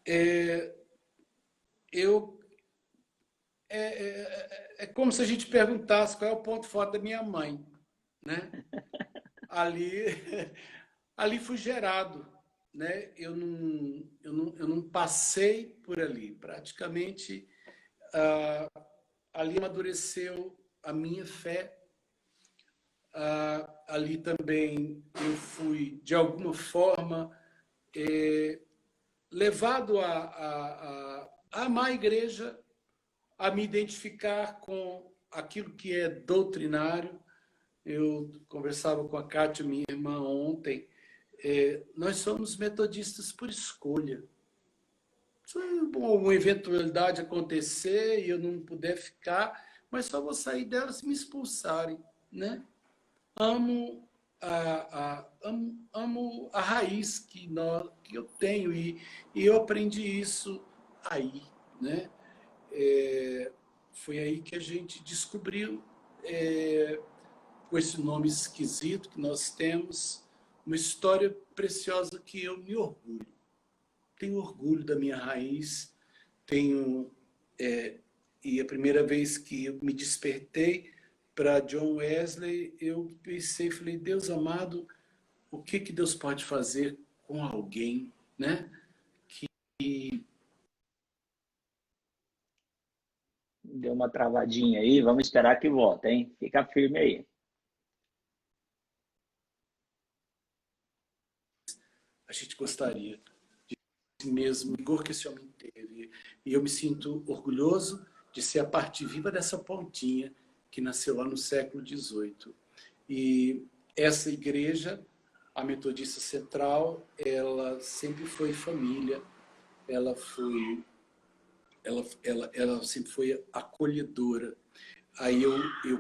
É como se a gente perguntasse qual é o ponto forte da minha mãe, né? Ali, ali fui gerado, né? Eu não passei por ali. Praticamente, ali amadureceu a minha fé. Ali também eu fui, de alguma forma, levado a amar a igreja, a me identificar com aquilo que é doutrinário. Eu conversava com a Kátia, minha irmã, ontem. Nós somos metodistas por escolha. Se uma eventualidade acontecer e eu não puder ficar, mas só vou sair dela se me expulsarem, né? Amo a raiz que eu tenho e eu aprendi isso aí, né? Foi aí que a gente descobriu, com esse nome esquisito que nós temos, uma história preciosa que eu me orgulho. Tenho orgulho da minha raiz, e a primeira vez que eu me despertei para John Wesley, eu pensei, falei, Deus amado, o que Deus pode fazer com alguém, né? Deu uma travadinha aí, vamos esperar que volta, hein? Fica firme aí. A gente gostaria de mesmo vigor que esse homem teve. E eu me sinto orgulhoso de ser a parte viva dessa pontinha que nasceu lá no século XVIII. E essa igreja, a Metodista Central, ela sempre foi família, ela sempre foi acolhedora. Aí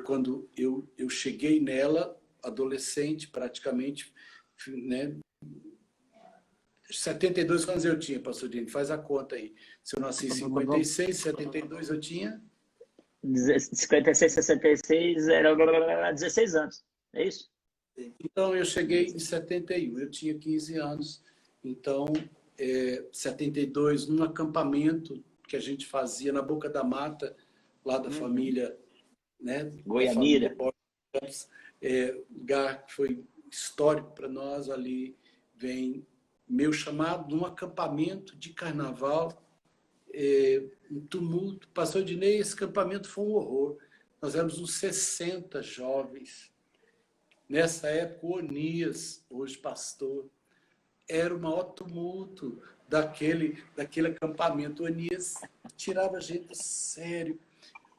quando eu cheguei nela, adolescente praticamente, né, 72 anos eu tinha, pastor Dini, faz a conta aí. Se eu nasci em 56, 72 eu tinha... 56, 66, era 16 anos, é isso? Então, eu cheguei em 71, eu tinha 15 anos. Então, 72, num acampamento que a gente fazia na Boca da Mata, lá da família, né? Goianira. Da família, lugar que foi histórico para nós. Ali vem meu chamado num acampamento de carnaval, um tumulto. Pastor Dinei, esse acampamento foi um horror. Nós éramos uns 60 jovens. Nessa época, o Onias, hoje pastor, era o maior tumulto daquele acampamento. O Onias tirava a gente sério.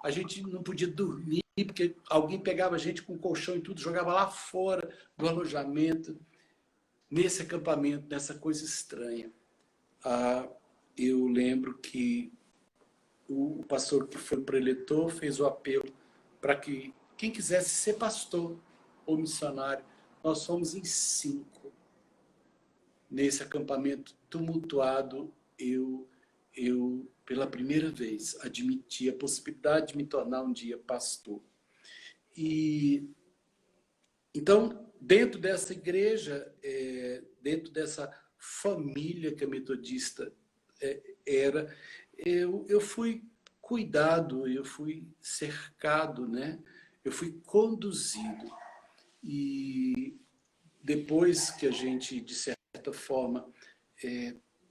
A gente não podia dormir, porque alguém pegava a gente com colchão e tudo, jogava lá fora do alojamento. Nesse acampamento, nessa coisa estranha. Eu lembro que o pastor que foi preletor fez o apelo para que quem quisesse ser pastor ou missionário. Nós fomos em 5. Nesse acampamento tumultuado, eu, pela primeira vez, admiti a possibilidade de me tornar um dia pastor. E então, dentro dessa igreja, dentro dessa família que a metodista era, eu fui cuidado, eu fui cercado, né? Eu fui conduzido. E depois que a gente, de certa forma,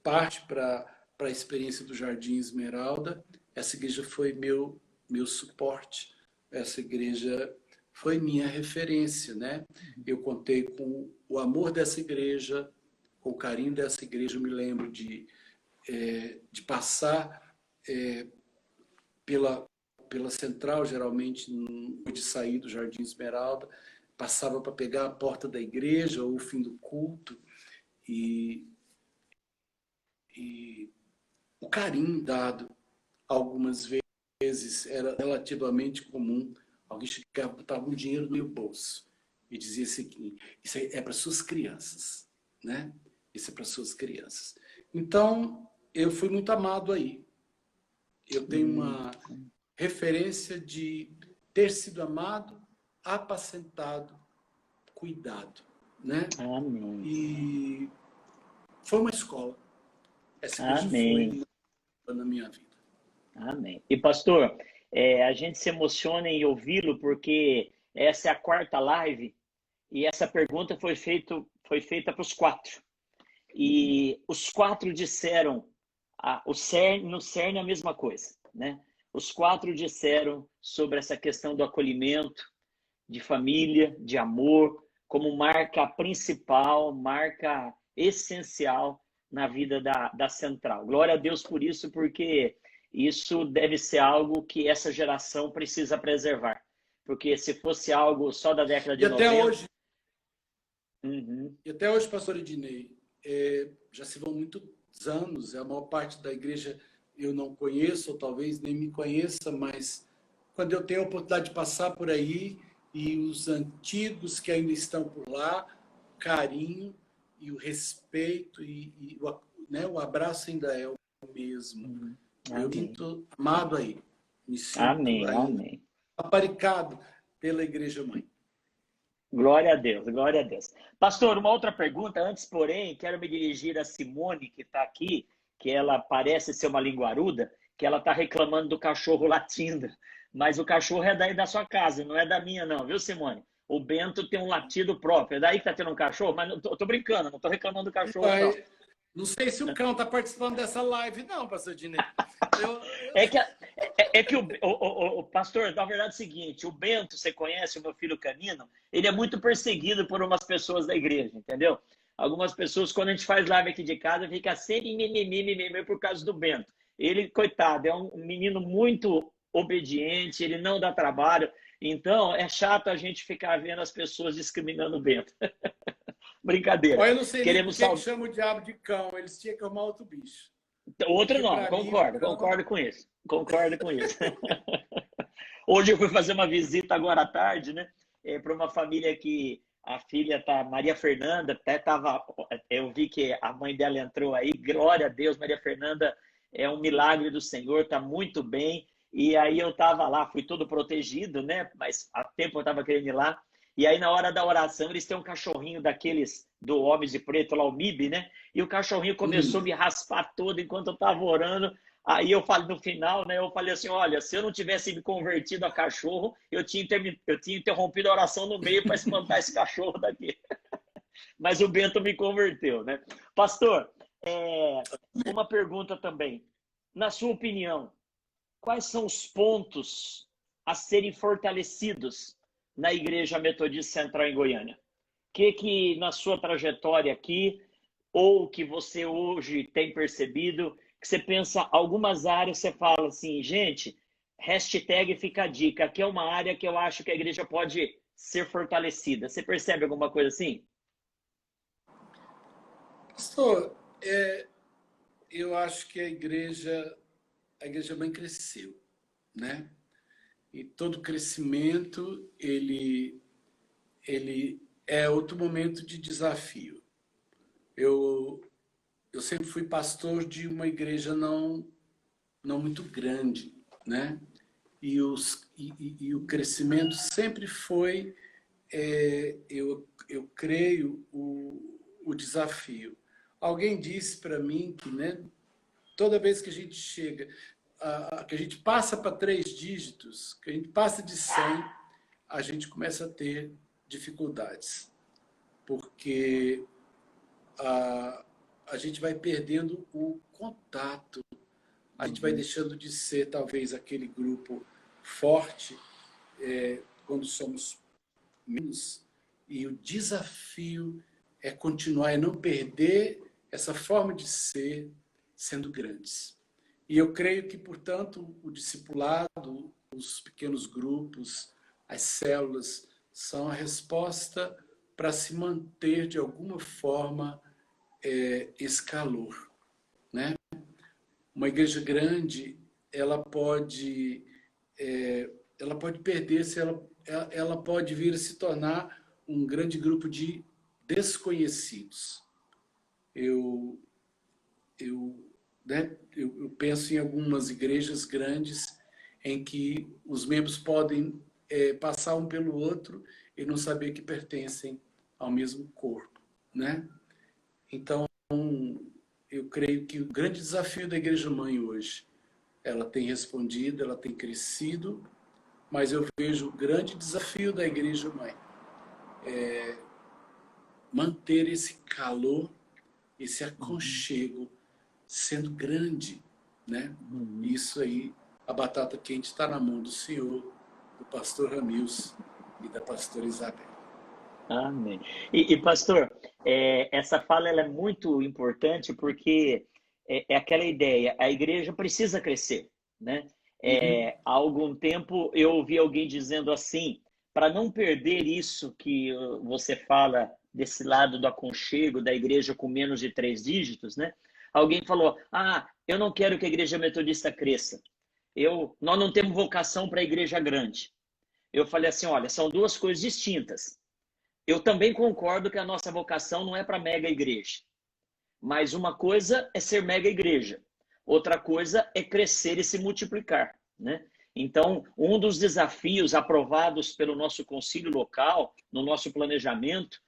parte para a experiência do Jardim Esmeralda, essa igreja foi meu suporte, essa igreja foi minha referência, né? Eu contei com o amor dessa igreja, com o carinho dessa igreja. Eu me lembro de passar pela central, geralmente, de sair do Jardim Esmeralda, passava para pegar a porta da igreja ou o fim do culto, e o carinho dado algumas vezes era relativamente comum. Alguém chegava, botava um dinheiro no meu bolso e dizia assim: isso é para suas crianças, né? Isso é para suas crianças. Então, eu fui muito amado aí. Eu tenho uma referência de ter sido amado, apacentado, cuidado, né? Amém. E foi uma escola. Essa igreja Amém. foi na minha vida. Amém. E pastor, a gente se emociona em ouvi-lo porque essa é a 4ª live e essa pergunta foi feita para os 4. E os 4 disseram, no cerne a mesma coisa, né? Os 4 disseram sobre essa questão do acolhimento, de família, de amor, como marca principal, marca essencial na vida da Central. Glória a Deus por isso, porque isso deve ser algo que essa geração precisa preservar. Porque se fosse algo só da década de 90... E até hoje, pastor Ednei, já se vão muitos anos, a maior parte da igreja eu não conheço, ou talvez nem me conheça, mas quando eu tenho a oportunidade de passar por aí, e os antigos que ainda estão por lá, o carinho e o respeito o abraço ainda é o mesmo. Amém. Eu me sinto amado aí, me sinto Amém. aparicado pela Igreja Mãe. Glória a Deus, glória a Deus. Pastor, uma outra pergunta. Antes, porém, quero me dirigir a Simone, que está aqui, que ela parece ser uma linguaruda, que ela está reclamando do cachorro latindo. Mas o cachorro é daí da sua casa, não é da minha não, viu, Simone? O Bento tem um latido próprio. É daí que está tendo um cachorro? Mas eu tô brincando, não estou reclamando do cachorro, não. Não sei se o cão está participando dessa live, não, pastor Ednei. É que o pastor, na verdade é o seguinte, o Bento, você conhece, o meu filho canino, ele é muito perseguido por umas pessoas da igreja, entendeu? Algumas pessoas, quando a gente faz live aqui de casa, fica sempre mimimi por causa do Bento. Ele, coitado, é um menino muito obediente, ele não dá trabalho, então é chato a gente ficar vendo as pessoas discriminando o Bento. Brincadeira. Olha, eu não sei nem por que Queremos chama o diabo de cão, eles tinham que arrumar outro bicho. Outro nome, concordo com isso. Hoje eu fui fazer uma visita agora à tarde, né? Para uma família que a filha tá, Maria Fernanda, até tava, eu vi que a mãe dela entrou aí, glória a Deus, Maria Fernanda é um milagre do Senhor, tá muito bem. E aí eu tava lá, fui todo protegido, né? Mas há tempo eu tava querendo ir lá. E aí na hora da oração eles têm um cachorrinho daqueles do Homens de Preto lá, o MIB, né? E o cachorrinho começou a me raspar todo enquanto eu tava orando. Aí eu falei no final, né? Eu falei assim, olha, se eu não tivesse me convertido a cachorro, eu tinha interrompido a oração no meio para espantar esse cachorro daqui. Mas o Bento me converteu, né? Pastor, uma pergunta também. Na sua opinião, quais são os pontos a serem fortalecidos na Igreja Metodista Central em Goiânia? Que na sua trajetória aqui, ou que você hoje tem percebido, que você pensa algumas áreas, você fala assim, gente, hashtag fica a dica, aqui é uma área que eu acho que a igreja pode ser fortalecida. Você percebe alguma coisa assim? Pastor, eu acho que a igreja mãe cresceu, né? E todo crescimento, ele ele é outro momento de desafio. Eu sempre fui pastor de uma igreja não muito grande, né? E o crescimento sempre foi, eu creio, o desafio. Alguém disse para mim que, né, toda vez que a gente chega, que a gente passa para 3 dígitos, que a gente passa de 100, a gente começa a ter dificuldades, porque a gente vai perdendo o contato, a gente vai deixando de ser talvez aquele grupo forte quando somos menos, e o desafio é continuar, é não perder essa forma de ser sendo grandes. E eu creio que, portanto, o discipulado, os pequenos grupos, as células, são a resposta para se manter, de alguma forma, esse calor, né? Uma igreja grande, ela pode perder-se, ela pode vir a se tornar um grande grupo de desconhecidos. Eu penso em algumas igrejas grandes em que os membros podem passar um pelo outro e não saber que pertencem ao mesmo corpo, né? Então, eu creio que o grande desafio da Igreja Mãe hoje, ela tem respondido, ela tem crescido, mas eu vejo o grande desafio da Igreja Mãe manter esse calor, esse aconchego, sendo grande, né? Isso aí, a batata quente está na mão do Senhor, do pastor Ramils e da pastora Isabel. Amém. Pastor, essa fala ela é muito importante porque é aquela ideia, a igreja precisa crescer, né? Há algum tempo eu ouvi alguém dizendo assim, para não perder isso que você fala desse lado do aconchego da igreja com menos de 3 dígitos, né? Alguém falou, eu não quero que a igreja metodista cresça. Nós não temos vocação para a igreja grande. Eu falei assim, olha, são duas coisas distintas. Eu também concordo que a nossa vocação não é para mega igreja. Mas uma coisa é ser mega igreja. Outra coisa é crescer e se multiplicar, né? Então, um dos desafios aprovados pelo nosso concílio local, no nosso planejamento,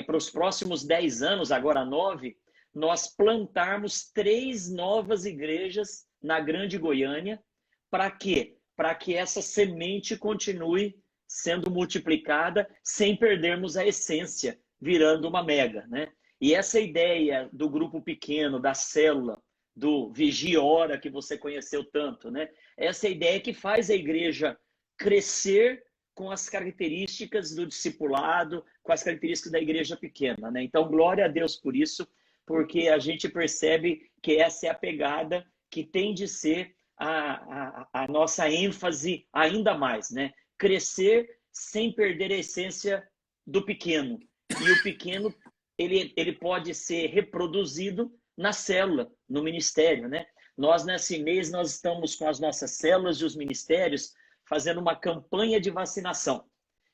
para os próximos 10 anos, agora 9, nós plantarmos 3 novas igrejas na Grande Goiânia. Para quê? Para que essa semente continue sendo multiplicada sem perdermos a essência, virando uma mega, né? E essa ideia do grupo pequeno, da célula, do vigia e ora que você conheceu tanto, né? Essa ideia que faz a igreja crescer com as características do discipulado, com as características da igreja pequena, né? Então, glória a Deus por isso, porque a gente percebe que essa é a pegada que tem de ser a nossa ênfase ainda mais, né? Crescer sem perder a essência do pequeno. E o pequeno, ele pode ser reproduzido na célula, no ministério, né? Nós, nesse mês, nós estamos com as nossas células e os ministérios fazendo uma campanha de vacinação.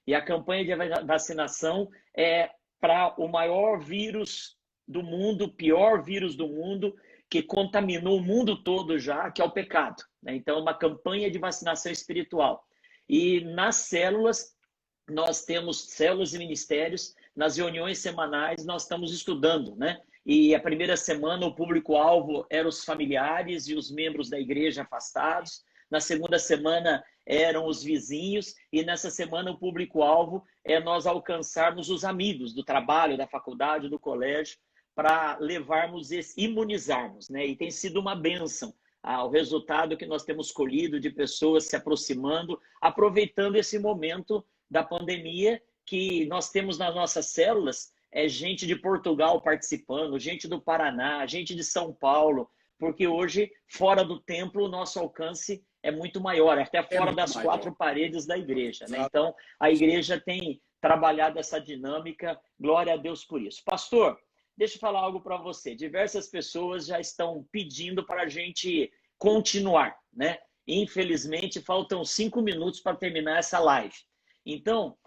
E a campanha de vacinação é para o maior vírus do mundo, o pior vírus do mundo, que contaminou o mundo todo já, que é o pecado, né? Então, uma campanha de vacinação espiritual. E nas células, nós temos células e ministérios, nas reuniões semanais nós estamos estudando, né? E a primeira semana o público-alvo eram os familiares e os membros da igreja afastados. Na segunda semana eram os vizinhos e nessa semana o público-alvo é nós alcançarmos os amigos do trabalho, da faculdade, do colégio, para levarmos imunizarmos, né? E tem sido uma bênção o resultado que nós temos colhido de pessoas se aproximando, aproveitando esse momento da pandemia que nós temos nas nossas células, gente de Portugal participando, gente do Paraná, gente de São Paulo, porque hoje, fora do templo, o nosso alcance é muito maior, até fora das 4 paredes da igreja, né? Então, a igreja tem trabalhado essa dinâmica, glória a Deus por isso. Pastor, deixa eu falar algo para você. Diversas pessoas já estão pedindo para a gente continuar, né? Infelizmente, faltam 5 minutos para terminar essa live. Então,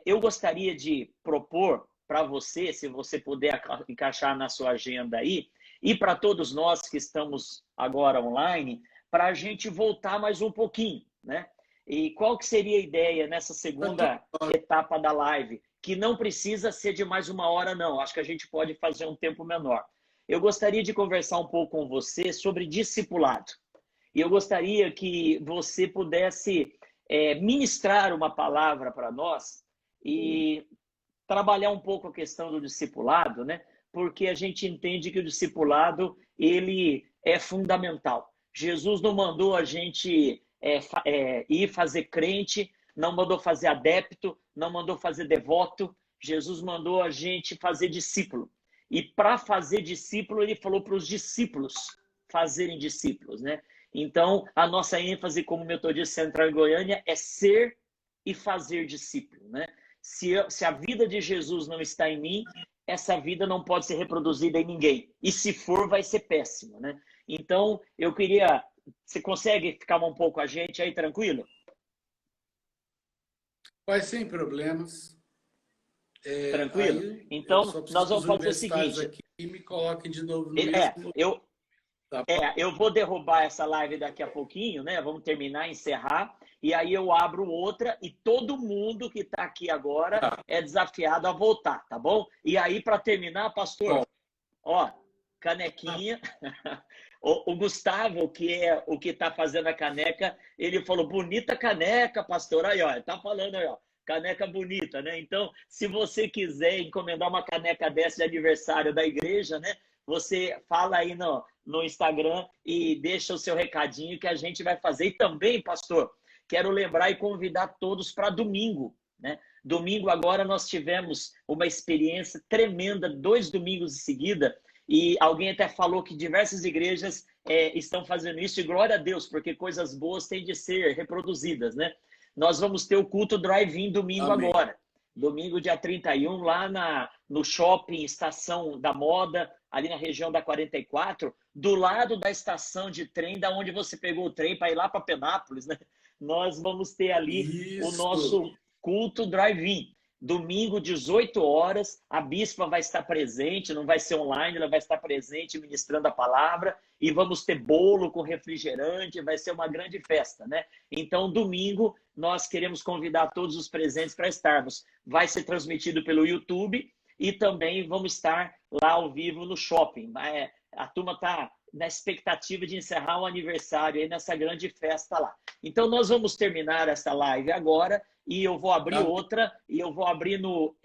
eu gostaria de propor para você, se você puder encaixar na sua agenda aí, e para todos nós que estamos agora online, para a gente voltar mais um pouquinho, né? E qual que seria a ideia nessa segunda etapa da live? Que não precisa ser de mais uma hora, não. Acho que a gente pode fazer um tempo menor. Eu gostaria de conversar um pouco com você sobre discipulado. E eu gostaria que você pudesse ministrar uma palavra para nós e trabalhar um pouco a questão do discipulado, né? Porque a gente entende que o discipulado ele é fundamental. Jesus não mandou a gente ir fazer crente, não mandou fazer adepto, não mandou fazer devoto. Jesus mandou a gente fazer discípulo. E para fazer discípulo, ele falou para os discípulos fazerem discípulos, né? Então, a nossa ênfase como Metodista Central em Goiânia é ser e fazer discípulo, né? Se a vida de Jesus não está em mim, essa vida não pode ser reproduzida em ninguém. E se for, vai ser péssimo, né? Então, eu queria... Você consegue ficar um pouco com a gente aí, tranquilo? Vai sem problemas. Tranquilo? Aí eu Então, só nós preciso que vamos os fazer o universitários seguinte. aqui me coloquem de novo no mesmo... Eu vou derrubar essa live daqui a pouquinho, né? Vamos terminar, encerrar. E aí eu abro outra e todo mundo que está aqui agora é desafiado a voltar, tá bom? E aí, para terminar, pastor, ó, canequinha. O Gustavo, que é o que está fazendo a caneca, ele falou, bonita caneca, pastor. Aí, ó, tá falando aí, ó, caneca bonita, né? Então, se você quiser encomendar uma caneca dessa de aniversário da igreja, né? Você fala aí no Instagram e deixa o seu recadinho que a gente vai fazer. E também, pastor, quero lembrar e convidar todos para domingo, né? Domingo agora nós tivemos uma experiência tremenda, 2 domingos em seguida, e alguém até falou que diversas igrejas estão fazendo isso, e glória a Deus, porque coisas boas têm de ser reproduzidas, né? Nós vamos ter o culto drive-in domingo Amém. agora. Domingo, dia 31, lá no shopping Estação da Moda, ali na região da 44, do lado da estação de trem, da onde você pegou o trem para ir lá para Penápolis, né? Nós vamos ter ali o nosso culto drive-in. Domingo, 18 horas, a bispa vai estar presente, não vai ser online, ela vai estar presente ministrando a palavra, e vamos ter bolo com refrigerante, vai ser uma grande festa, né? Então, domingo, nós queremos convidar todos os presentes para estarmos. Vai ser transmitido pelo YouTube e também vamos estar lá ao vivo no shopping. A turma está na expectativa de encerrar o aniversário aí nessa grande festa lá. Então, nós vamos terminar essa live agora e eu vou abrir outra, e eu vou abrir no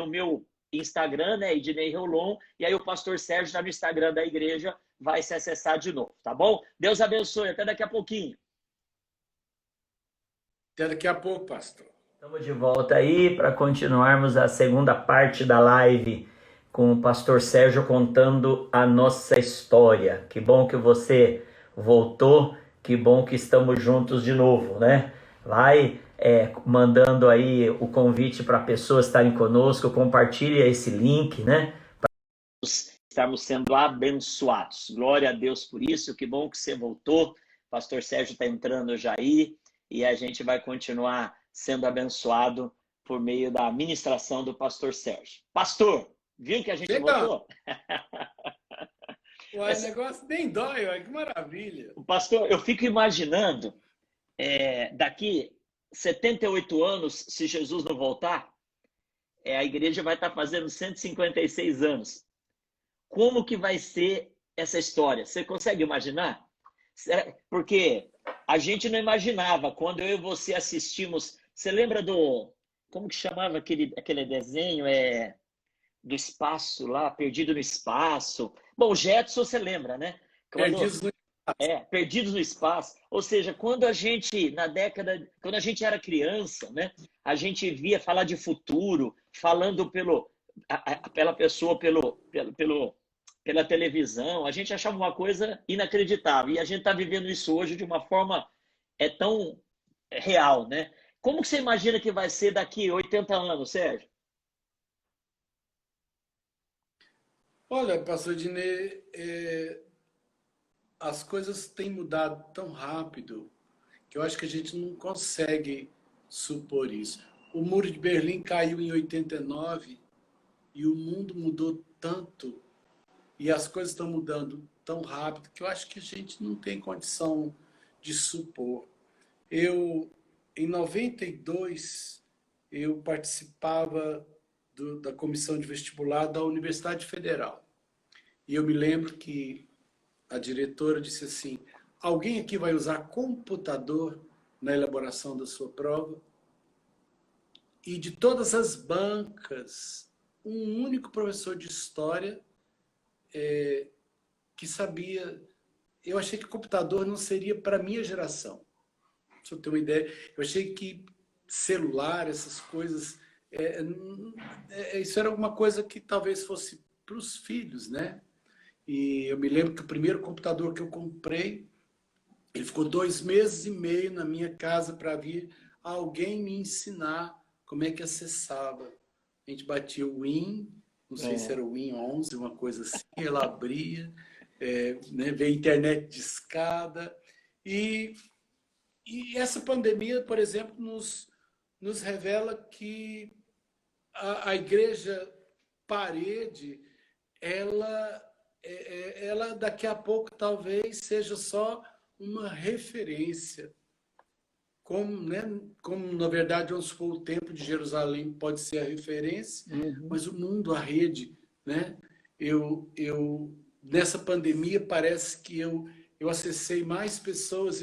meu Instagram, né, Ednei Rolon, e aí o pastor Sérgio está no Instagram da igreja, vai se acessar de novo, tá bom? Deus abençoe, até daqui a pouquinho. Até daqui a pouco, pastor. Estamos de volta aí para continuarmos a segunda parte da live com o pastor Sérgio contando a nossa história. Que bom que você voltou, que bom que estamos juntos de novo, né? Vai mandando aí o convite para pessoas estarem conosco, compartilhe esse link, né? Para estarmos sendo abençoados. Glória a Deus por isso, que bom que você voltou. O pastor Sérgio está entrando já aí e a gente vai continuar sendo abençoado por meio da ministração do pastor Sérgio. Pastor, viu que a gente voltou? O negócio nem dói, olha, que maravilha. Pastor, eu fico imaginando, daqui 78 anos, se Jesus não voltar, a igreja vai estar fazendo 156 anos. Como que vai ser essa história? Você consegue imaginar? Porque a gente não imaginava, quando eu e você assistimos... Você lembra como que chamava aquele desenho? Do espaço lá, Perdido no Espaço. Bom, o Jetson você lembra, né? Perdidos no Espaço. Perdidos no Espaço. Ou seja, quando a gente, quando a gente era criança, né? A gente via falar de futuro, falando pela pessoa, pela televisão, a gente achava uma coisa inacreditável. E a gente está vivendo isso hoje de uma forma tão real, né? Como que você imagina que vai ser daqui 80 anos, Sérgio? Olha, pastor Ednei, as coisas têm mudado tão rápido que eu acho que a gente não consegue supor isso. o Muro de Berlim caiu em 89 e o mundo mudou tanto e as coisas estão mudando tão rápido que eu acho que a gente não tem condição de supor. Em 92, eu participava da comissão de vestibular da Universidade Federal. E eu me lembro que a diretora disse assim: alguém aqui vai usar computador na elaboração da sua prova? E de todas as bancas, um único professor de história que sabia. Eu achei que computador não seria para a minha geração. Pra eu ter uma ideia, eu achei que celular, essas coisas, isso era alguma coisa que talvez fosse para os filhos, né? E eu me lembro que o primeiro computador que eu comprei, ele ficou 2 meses e meio na minha casa para vir alguém me ensinar como é que acessava. A gente batia o Win, não sei se era o Win 11, uma coisa assim, ela abria, né, veio internet de escada. E essa pandemia, por exemplo, nos revela que a igreja parede, ela daqui a pouco talvez seja só uma referência. Como, né, como na verdade, vamos supor, o Templo de Jerusalém pode ser a referência, mas o mundo, a rede, né? Nessa pandemia parece que eu acessei mais pessoas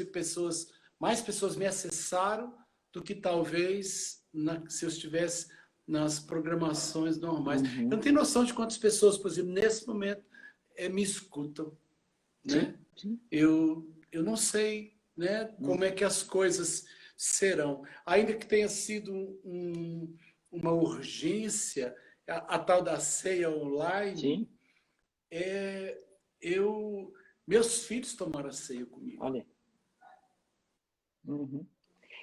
mais pessoas me acessaram do que talvez se eu estivesse nas programações normais. Eu não tenho noção de quantas pessoas, por exemplo, nesse momento me escutam, né? Sim. Eu não sei, né, como é que as coisas serão. Ainda que tenha sido uma urgência, a tal da ceia online, Sim. Meus filhos tomaram a ceia comigo. Olha.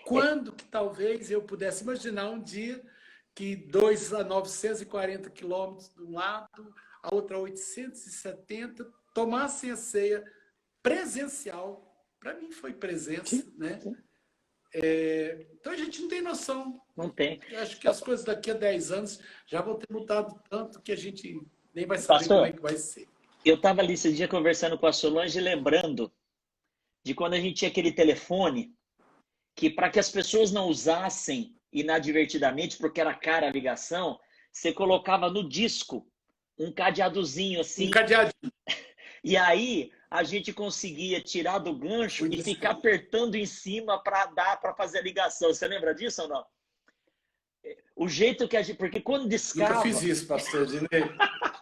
Quando que talvez eu pudesse imaginar um dia que 2 a 940 quilômetros de um lado, a outra a 870, tomassem a ceia presencial. Para mim foi presença, sim, né? Sim. Então a gente não tem noção. Não tem. Eu acho que as coisas daqui a 10 anos já vão ter mudado tanto que a gente nem vai saber como é que vai ser. Eu estava ali esse dia conversando com a Solange, lembrando de quando a gente tinha aquele telefone que, para que as pessoas não usassem inadvertidamente, porque era cara a ligação, você colocava no disco um cadeadozinho assim. Um cadeadinho. E aí a gente conseguia tirar do gancho e ficar apertando em cima para dar para fazer a ligação. Você lembra disso ou não? O jeito que a gente... Porque quando discava... Nunca fiz isso, pastor Dinei.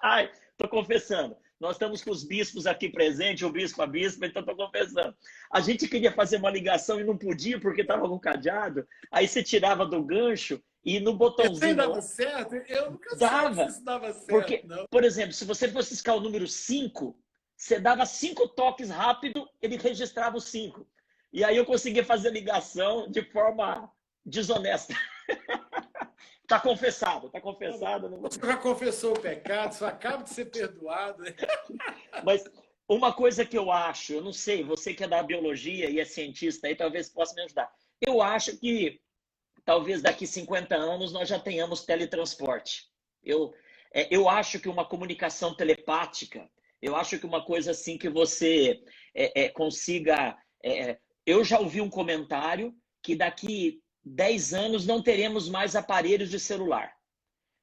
Ai, tô confessando. Nós estamos com os bispos aqui presentes, o bispo, a bispa, então estou confessando. A gente queria fazer uma ligação e não podia porque estava com cadeado. Aí você tirava do gancho e no botãozinho... Isso dava certo? Eu nunca sei se isso dava certo. Porque, não. Por exemplo, se você fosse fiscal o número 5, você dava 5 toques rápido, ele registrava os 5. E aí eu conseguia fazer ligação de forma desonesta. Tá confessado, tá confessado. Você já confessou o pecado, só acaba de ser perdoado. Mas uma coisa que eu acho, eu não sei, você que é da biologia e é cientista aí, talvez possa me ajudar. Eu acho que talvez daqui 50 anos nós já tenhamos teletransporte. Eu acho que uma comunicação telepática, eu acho que uma coisa assim que você consiga... eu já ouvi um comentário que daqui 10 anos não teremos mais aparelhos de celular.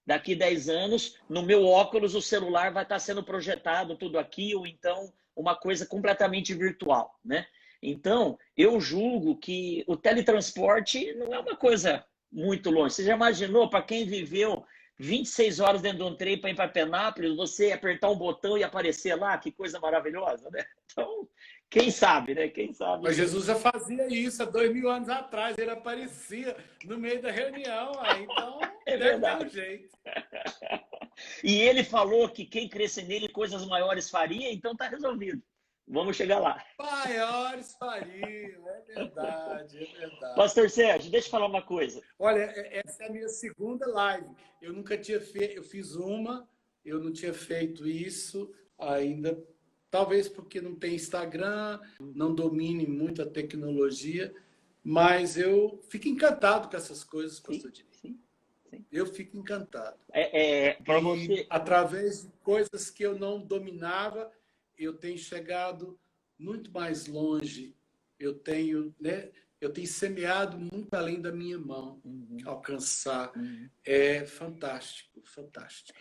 Daqui 10 anos, no meu óculos, o celular vai estar sendo projetado tudo aqui, ou então uma coisa completamente virtual, né? Então, eu julgo que o teletransporte não é uma coisa muito longe. Você já imaginou, para quem viveu 26 horas dentro de um trem para ir para Penápolis, você apertar um botão e aparecer lá? Que coisa maravilhosa, né? Então, quem sabe, né? Quem sabe. Mas Jesus já fazia isso há 2000 anos atrás. Ele aparecia no meio da reunião. Então, deve ter um jeito. E ele falou que quem cresce nele coisas maiores faria, então está resolvido. Vamos chegar lá. Maiores fariam, é verdade. Pastor Sérgio, deixa eu falar uma coisa. Olha, essa é a minha segunda live. Eu nunca tinha feito, eu fiz uma, eu não tinha feito isso ainda, talvez porque não tem Instagram, não domine muito a tecnologia, mas eu fico encantado com essas coisas, pastor Dinei. Sim. Eu fico encantado. Para E você... através de coisas que eu não dominava, eu tenho chegado muito mais longe. Eu tenho semeado muito além da minha mão, alcançar. É fantástico, fantástico.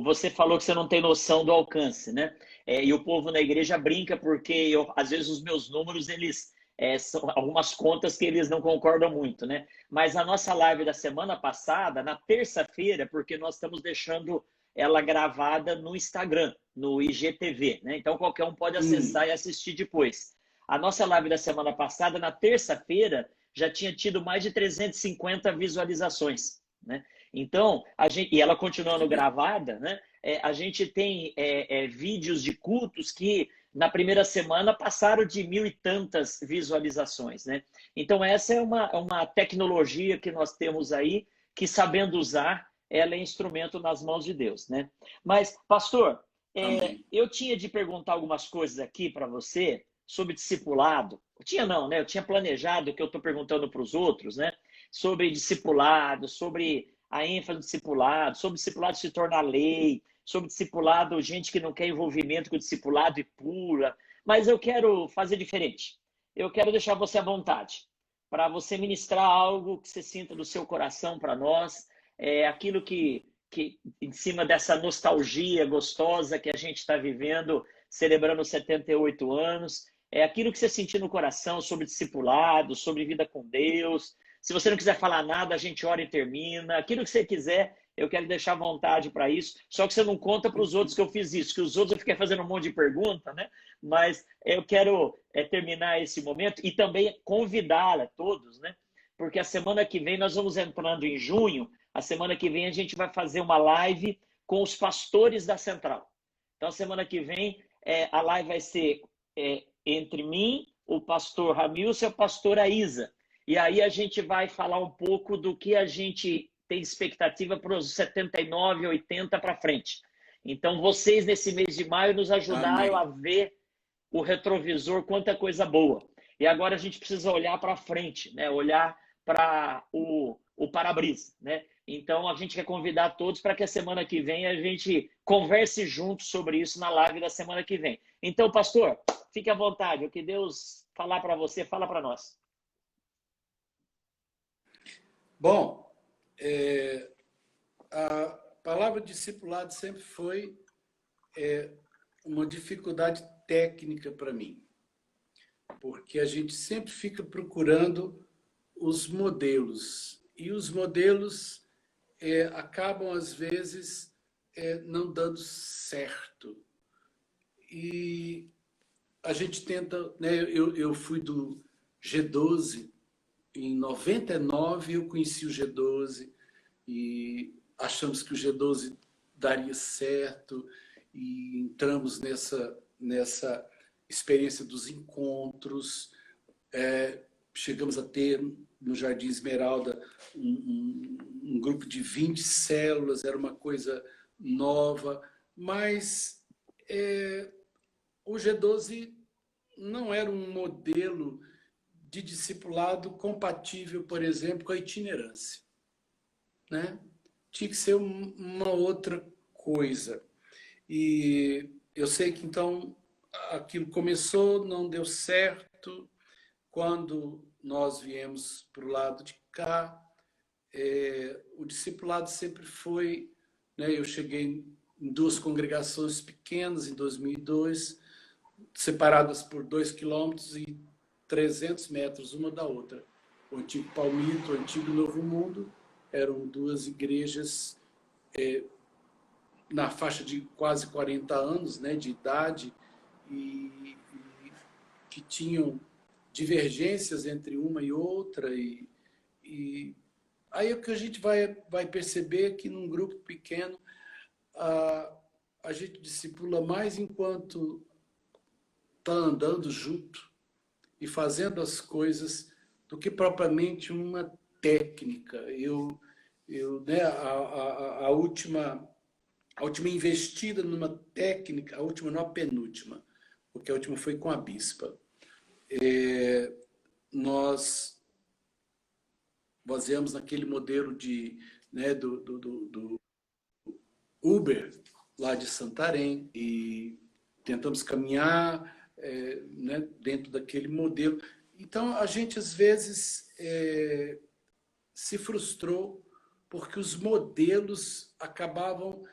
Você falou que você não tem noção do alcance, né? E o povo na igreja brinca porque às vezes os meus números, eles são algumas contas que eles não concordam muito, né? Mas a nossa live da semana passada, na terça-feira, porque nós estamos deixando ela gravada no Instagram, no IGTV, né? Então qualquer um pode acessar e assistir depois. A nossa live da semana passada, na terça-feira, já tinha tido mais de 350 visualizações, né? Então, e ela continuando gravada, né? A gente tem vídeos de cultos que na primeira semana passaram de 1.000 e tantas visualizações, né? Então, essa é uma tecnologia que nós temos aí, que sabendo usar, ela é instrumento nas mãos de Deus, né? Mas, pastor, eu tinha de perguntar algumas coisas aqui para você sobre discipulado. Tinha não, né? Eu tinha planejado que eu estou perguntando para os outros, né? Sobre discipulado, sobre a ênfase do discipulado, sobre o discipulado se tornar lei, sobre discipulado, gente que não quer envolvimento com o discipulado e pula. Mas eu quero fazer diferente. Eu quero deixar você à vontade para você ministrar algo que você sinta do seu coração para nós, aquilo que em cima dessa nostalgia gostosa que a gente está vivendo, celebrando 78 anos, aquilo que você sentiu no coração sobre discipulado, sobre vida com Deus. Se você não quiser falar nada, a gente ora e termina. Aquilo que você quiser, eu quero deixar à vontade para isso. Só que você não conta para os outros que eu fiz isso, que os outros eu fiquei fazendo um monte de pergunta, né? Mas eu quero terminar esse momento e também convidá-la, todos, né? Porque a semana que vem nós vamos entrando em junho. A semana que vem a gente vai fazer uma live com os pastores da Central. Então, a semana que vem a live vai ser entre mim, o pastor Ramilson e a pastora Isa. E aí a gente vai falar um pouco do que a gente tem expectativa para os 79, 80 para frente. Então, vocês, nesse mês de maio, nos ajudaram a ver o retrovisor, quanta coisa boa. E agora a gente precisa olhar para frente, né? Olhar para o para-brisa, né? Então, a gente quer convidar todos para que a semana que vem a gente converse juntos sobre isso na live da semana que vem. Então, pastor, fique à vontade. O que Deus falar para você, fala para nós. Bom, a palavra discipulado sempre foi uma dificuldade técnica para mim, porque a gente sempre fica procurando os modelos, e os modelos acabam, às vezes, não dando certo. E a gente tenta, né, eu fui do G12, em 99 eu conheci o G12 e achamos que o G12 daria certo e entramos nessa experiência dos encontros. Chegamos a ter no Jardim Esmeralda um grupo de 20 células, era uma coisa nova, mas o G12 não era um modelo de discipulado compatível, por exemplo, com a itinerância, né? Tinha que ser uma outra coisa. E eu sei que, então, aquilo começou, não deu certo. Quando nós viemos para o lado de cá, o discipulado sempre foi, né? Eu cheguei em 2 congregações pequenas em 2002, separadas por 2 quilômetros e 300 metros uma da outra. O antigo Palmito, o antigo Novo Mundo, eram 2 igrejas na faixa de quase 40 anos, né, de idade, e que tinham divergências entre uma e outra. E aí o que a gente vai perceber é que num grupo pequeno a gente discipula mais enquanto está andando junto e fazendo as coisas do que propriamente uma técnica. Né, a última investida numa técnica, a última não, a penúltima, porque a última foi com a bispa. Nós baseamos naquele modelo de né, do Uber, lá de Santarém, e tentamos caminhar né, dentro daquele modelo. Então, a gente, às vezes, se frustrou porque os modelos acabavam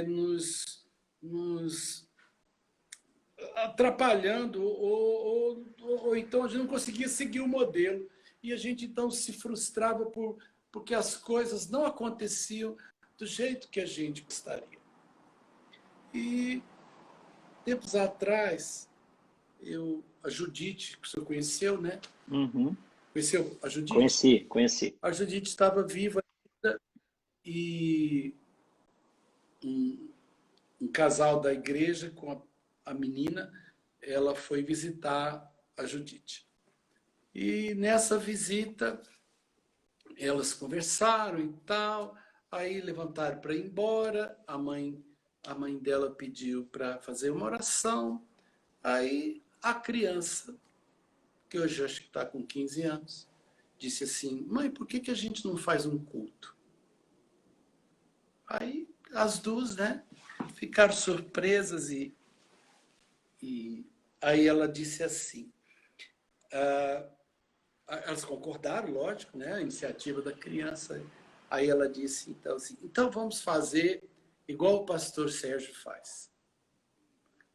nos atrapalhando, ou então a gente não conseguia seguir o modelo. E a gente, então, se frustrava porque as coisas não aconteciam do jeito que a gente gostaria. E, tempos atrás, a Judite, que o senhor conheceu, né? Uhum. Conheceu a Judite? Conheci. A Judite estava viva ainda e um casal da igreja com a menina, ela foi visitar a Judite. E nessa visita, elas conversaram e tal, aí levantaram para ir embora, a mãe dela pediu para fazer uma oração, aí a criança, que hoje acho que está com 15 anos, disse assim: mãe, por que a gente não faz um culto? Aí as duas, né, ficaram surpresas e aí ela disse assim, elas concordaram, lógico, né, a iniciativa da criança. Aí ela disse, então, assim, então vamos fazer igual o pastor Sérgio faz.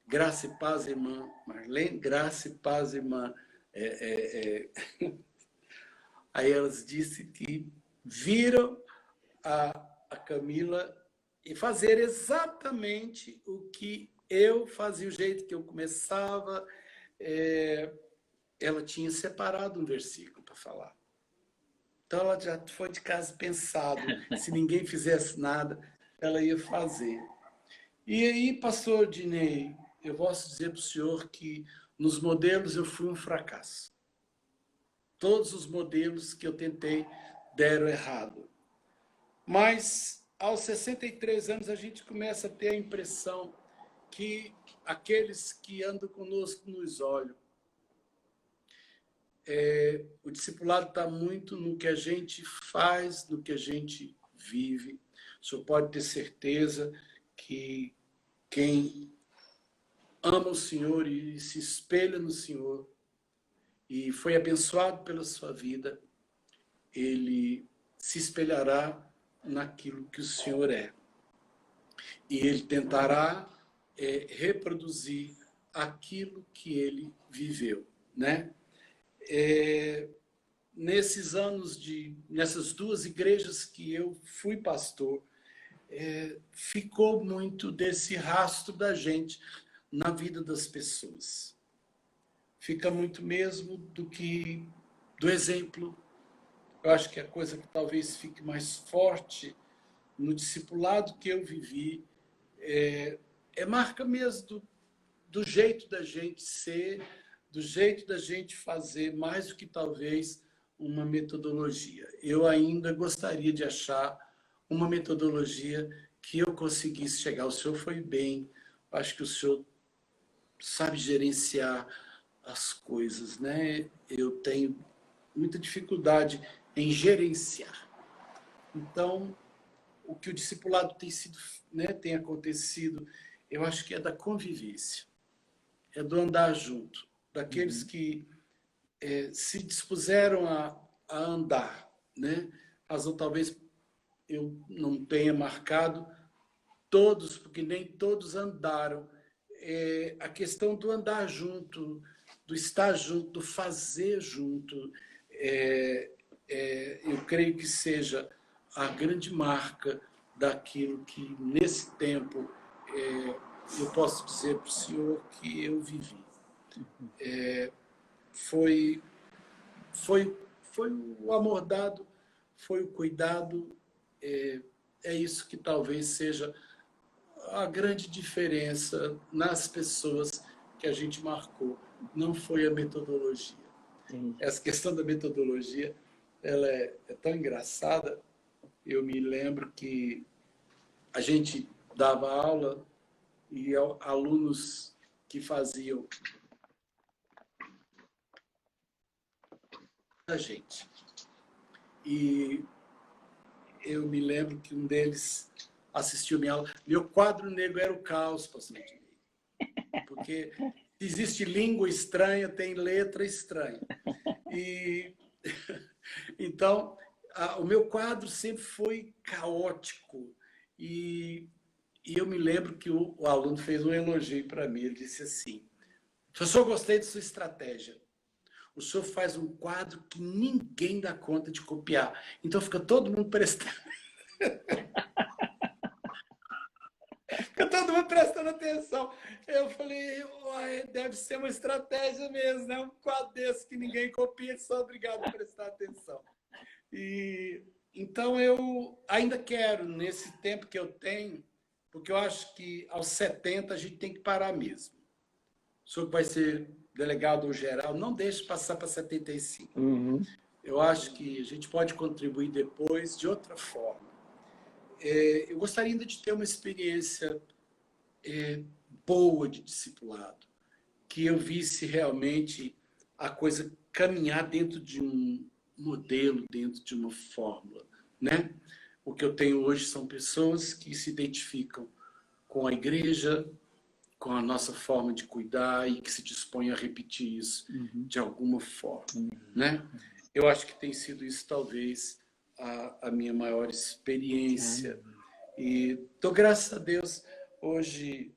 Graça e paz, irmã Marlene, graça e paz, irmã... Aí elas disseram que viram a Camila e fazer exatamente o que eu fazia, o jeito que eu começava. Ela tinha separado um versículo para falar. Então ela já foi de casa pensado, se ninguém fizesse nada, ela ia fazer. E aí, pastor Dinei, eu posso dizer para o senhor que nos modelos eu fui um fracasso. Todos os modelos que eu tentei deram errado. Mas, aos 63 anos, a gente começa a ter a impressão que aqueles que andam conosco nos olham. O discipulado está muito no que a gente faz, no que a gente vive. O senhor pode ter certeza que quem ama o Senhor e se espelha no Senhor e foi abençoado pela sua vida, ele se espelhará naquilo que o Senhor é. E ele tentará reproduzir aquilo que ele viveu, né? Nesses anos nessas duas igrejas que eu fui pastor, ficou muito desse rastro da gente na vida das pessoas. Fica muito mesmo do exemplo. Eu acho que a coisa que talvez fique mais forte no discipulado que eu vivi é marca mesmo do jeito da gente ser, do jeito da gente fazer, mais do que talvez uma metodologia. Eu ainda gostaria de achar uma metodologia que eu conseguisse chegar. O senhor foi bem, acho que o senhor sabe gerenciar as coisas, né? Eu tenho muita dificuldade em gerenciar. Então, o que o discipulado tem sido, né, tem acontecido, eu acho que é da convivência, é do andar junto, daqueles que se dispuseram a andar, né? Razão talvez eu não tenha marcado todos, porque nem todos andaram. A questão do andar junto, do estar junto, do fazer junto, eu creio que seja a grande marca daquilo que, nesse tempo, eu posso dizer para o senhor que eu vivi. Foi o amor dado, foi o cuidado, é isso que talvez seja a grande diferença nas pessoas que a gente marcou. Não foi a metodologia. Essa questão da metodologia, ela é tão engraçada. Eu me lembro que a gente dava aula e alunos que faziam a gente. E eu me lembro que um deles assistiu minha aula. Meu quadro negro era o caos, pastor Ednei. Porque se existe língua estranha, tem letra estranha. E então, o meu quadro sempre foi caótico. E eu me lembro que o aluno fez um elogio para mim. Ele disse assim: professor, gostei de sua estratégia. O senhor faz um quadro que ninguém dá conta de copiar. Então fica todo mundo prestando. Fica todo mundo prestando atenção. Eu falei, deve ser uma estratégia mesmo, né? Um quadro desse que ninguém copia, só obrigado a prestar atenção. E então eu ainda quero, nesse tempo que eu tenho, porque eu acho que aos 70 a gente tem que parar mesmo. O senhor que vai ser delegado geral, não deixe passar para 75. Uhum. Eu acho que a gente pode contribuir depois de outra forma. Eu gostaria ainda de ter uma experiência boa de discipulado, que eu visse realmente a coisa caminhar dentro de um modelo, dentro de uma fórmula, né? O que eu tenho hoje são pessoas que se identificam com a igreja, com a nossa forma de cuidar e que se dispõem a repetir isso de alguma forma, né? Eu acho que tem sido isso talvez a minha maior experiência. E dou graças a Deus, hoje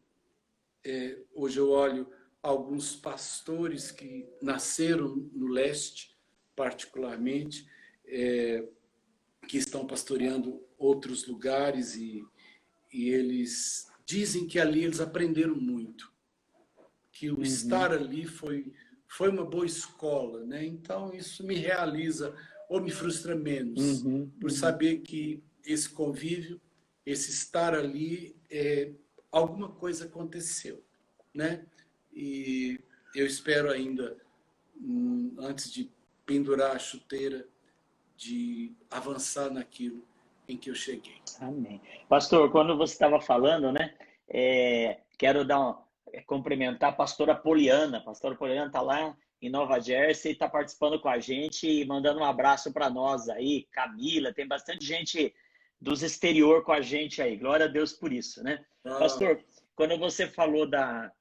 eu olho alguns pastores que nasceram no leste, particularmente, que estão pastoreando outros lugares e eles dizem que ali eles aprenderam muito, que o estar ali foi uma boa escola, né? Então isso me realiza ou me frustra menos, por saber que esse convívio, esse estar ali, alguma coisa aconteceu, né? E eu espero ainda, antes de pendurar a chuteira, de avançar naquilo em que eu cheguei. Amém. Pastor, quando você estava falando, né? Quero cumprimentar a pastora Poliana. A pastora Poliana está lá em Nova Jersey, está participando com a gente e mandando um abraço para nós aí. Camila, tem bastante gente dos exterior com a gente aí. Glória a Deus por isso, né? Pastor, quando você falou da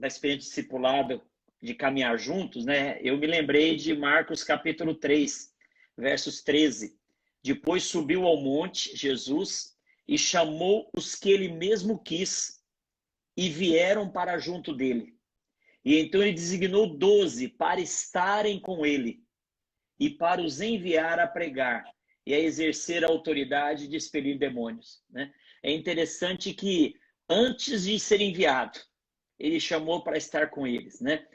experiência de discipulado, de caminhar juntos, né? Eu me lembrei de Marcos capítulo 3, versos 13. Depois subiu ao monte, Jesus, e chamou os que ele mesmo quis, e vieram para junto dele. E então ele designou 12 para estarem com ele, e para os enviar a pregar, e a exercer a autoridade de expelir demônios, né? É interessante que, antes de ser enviado, ele chamou para estar com eles, né?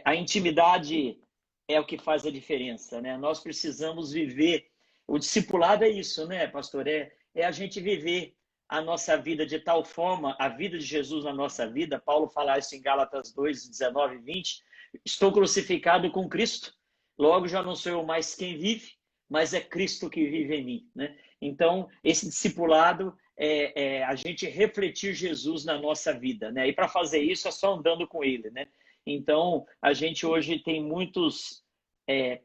A intimidade é o que faz a diferença, né? Nós precisamos viver. O discipulado é isso, né, pastor? É a gente viver a nossa vida de tal forma, a vida de Jesus na nossa vida. Paulo fala isso em Gálatas 2, 19 e 20. Estou crucificado com Cristo, logo já não sou eu mais quem vive, mas é Cristo que vive em mim, né? Então, esse discipulado é a gente refletir Jesus na nossa vida, né? E para fazer isso é só andando com ele, né? Então, a gente hoje tem muitos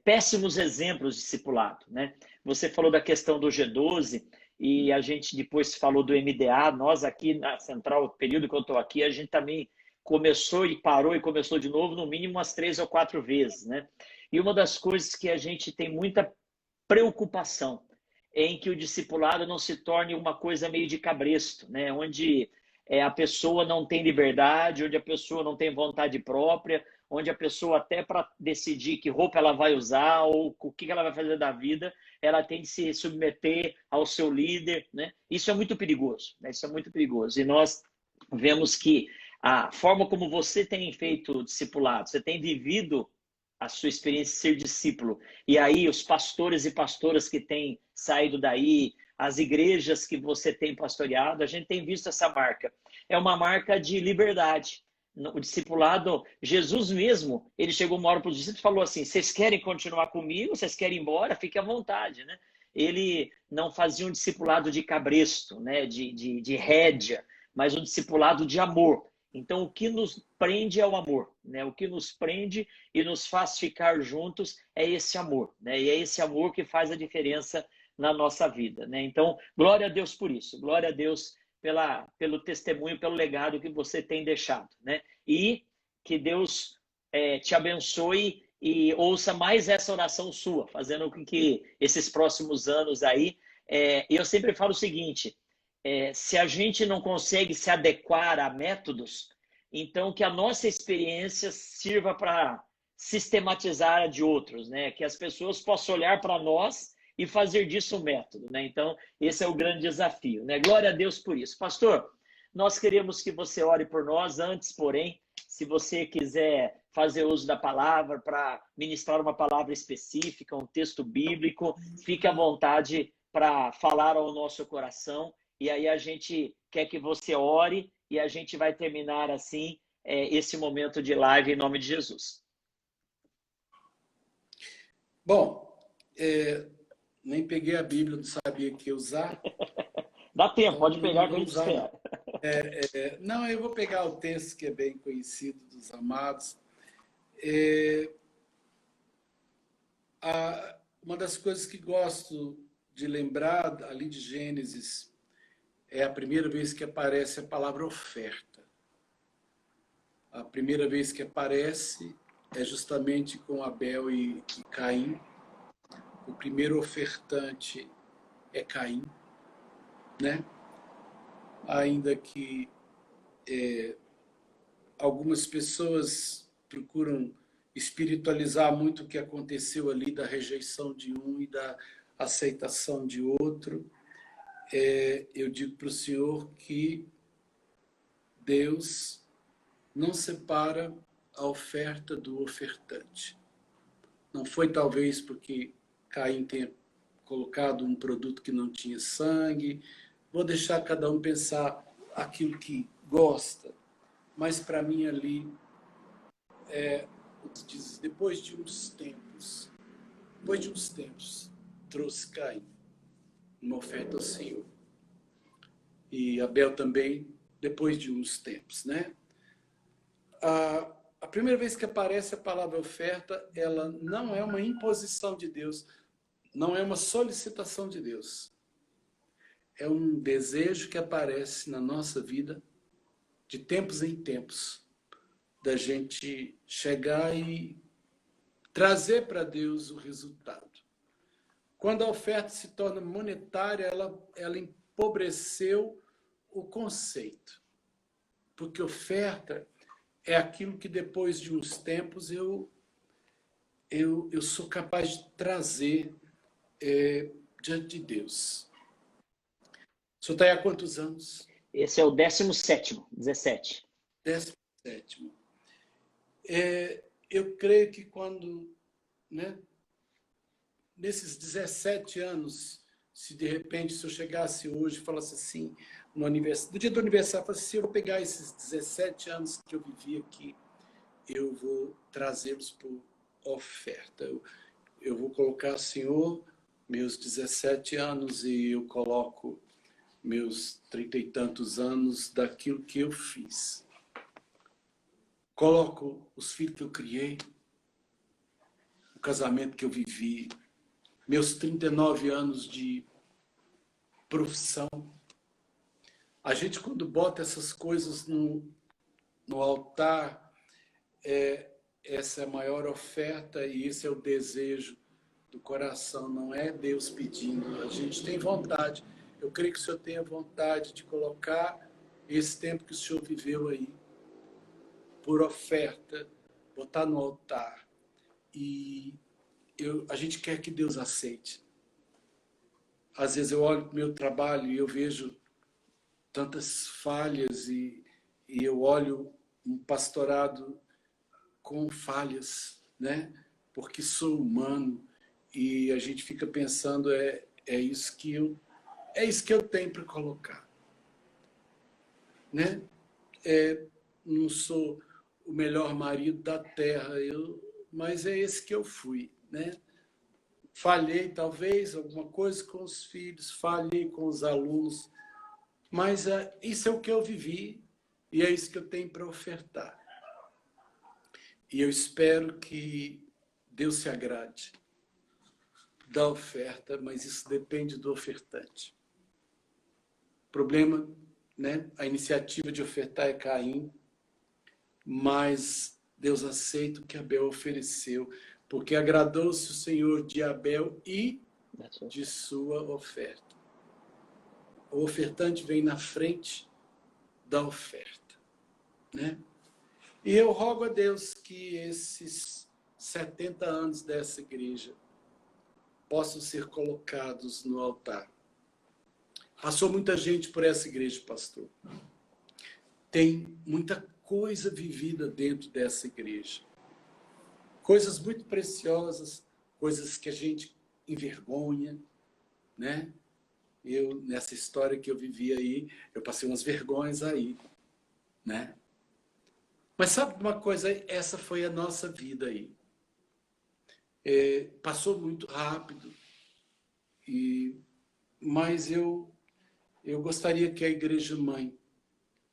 péssimos exemplos de discipulado, né? Você falou da questão do G12 e a gente depois falou do MDA. Nós aqui na Central, o período que eu estou aqui, a gente também começou e parou e começou de novo, no mínimo umas 3 ou 4 vezes, né? E uma das coisas que a gente tem muita preocupação é em que o discipulado não se torne uma coisa meio de cabresto, né? Onde a pessoa não tem liberdade, onde a pessoa não tem vontade própria, onde a pessoa até para decidir que roupa ela vai usar ou o que ela vai fazer da vida, ela tem que se submeter ao seu líder, né? Isso é muito perigoso, né? Isso é muito perigoso. E nós vemos que a forma como você tem feito discipulado, você tem vivido a sua experiência de ser discípulo, e aí os pastores e pastoras que têm saído daí, as igrejas que você tem pastoreado, a gente tem visto essa marca. É uma marca de liberdade. O discipulado, Jesus mesmo, ele chegou uma hora para os discípulos e falou assim: vocês querem continuar comigo? Vocês querem ir embora? Fique à vontade, né? Ele não fazia um discipulado de cabresto, né? de rédea, mas um discipulado de amor. Então, o que nos prende é o amor, né? O que nos prende e nos faz ficar juntos é esse amor, né? E é esse amor que faz a diferença na nossa vida, né? Então, glória a Deus por isso, glória a Deus pelo testemunho, pelo legado que você tem deixado, né? E que Deus te abençoe e ouça mais essa oração sua, fazendo com que esses próximos anos aí, eu sempre falo o seguinte, se a gente não consegue se adequar a métodos, então que a nossa experiência sirva para sistematizar a de outros, né? Que as pessoas possam olhar para nós e fazer disso um método, né? Então, esse é o grande desafio, né? Glória a Deus por isso. Pastor, nós queremos que você ore por nós, antes, porém, se você quiser fazer uso da palavra para ministrar uma palavra específica, um texto bíblico, fique à vontade para falar ao nosso coração, e aí a gente quer que você ore e a gente vai terminar assim esse momento de live em nome de Jesus. Bom, nem peguei a Bíblia, não sabia que ia usar. Dá tempo, Então, pode pegar não que a vou gente usar, espera. não, eu vou pegar o texto que é bem conhecido dos amados. Uma das coisas que gosto de lembrar ali de Gênesis é a primeira vez que aparece a palavra oferta. A primeira vez que aparece é justamente com Abel e Caim. O primeiro ofertante é Caim, né? Ainda que algumas pessoas procuram espiritualizar muito o que aconteceu ali da rejeição de um e da aceitação de outro, eu digo para o senhor que Deus não separa a oferta do ofertante. Não foi talvez porque Caim tenha colocado um produto que não tinha sangue. Vou deixar cada um pensar aquilo que gosta. Mas para mim ali, depois de uns tempos, trouxe Caim uma oferta ao Senhor. E Abel também, depois de uns tempos, né? A primeira vez que aparece a palavra oferta, ela não é uma imposição de Deus, não é uma solicitação de Deus. É um desejo que aparece na nossa vida, de tempos em tempos, da gente chegar e trazer para Deus o resultado. Quando a oferta se torna monetária, ela empobreceu o conceito. Porque oferta é aquilo que depois de uns tempos eu sou capaz de trazer diante de Deus. O senhor está aí há quantos anos? Esse é o 17º, 17. 17º. Eu creio que quando, né, nesses 17 anos, se de repente se eu chegasse hoje e falasse assim, no dia do aniversário, falasse assim, eu vou pegar esses 17 anos que eu vivi aqui, eu vou trazê-los por oferta. Eu vou colocar, Senhor, meus 17 anos e eu coloco meus 30 e tantos anos daquilo que eu fiz. Coloco os filhos que eu criei, o casamento que eu vivi, meus 39 anos de profissão. A gente, quando bota essas coisas no altar, essa é a maior oferta e esse é o desejo do coração, não é Deus pedindo. A gente tem vontade. Eu creio que o Senhor tenha vontade de colocar esse tempo que o Senhor viveu aí, por oferta, botar no altar. E a gente quer que Deus aceite. Às vezes eu olho para o meu trabalho e eu vejo tantas falhas e eu olho um pastorado com falhas, né? Porque sou humano e a gente fica pensando é isso que eu tenho para colocar, né? Não sou o melhor marido da terra, mas é esse que eu fui, né? Falhei talvez alguma coisa com os filhos, falhei com os alunos, mas isso é o que eu vivi e é isso que eu tenho para ofertar. E eu espero que Deus se agrade. da oferta, mas isso depende do ofertante. O problema, né? A iniciativa de ofertar é Caim, mas Deus aceita o que Abel ofereceu, porque agradou-se o Senhor de Abel e de sua oferta. O ofertante vem na frente da oferta, né? E eu rogo a Deus que esses 70 anos dessa igreja possam ser colocados no altar. Passou muita gente por essa igreja, pastor. Tem muita coisa vivida dentro dessa igreja. Coisas muito preciosas, coisas que a gente envergonha, né? Eu, nessa história que eu vivi aí, eu passei umas vergonhas aí, né? Mas sabe uma coisa? Essa foi a nossa vida aí. Passou muito rápido, mas eu gostaria que a igreja mãe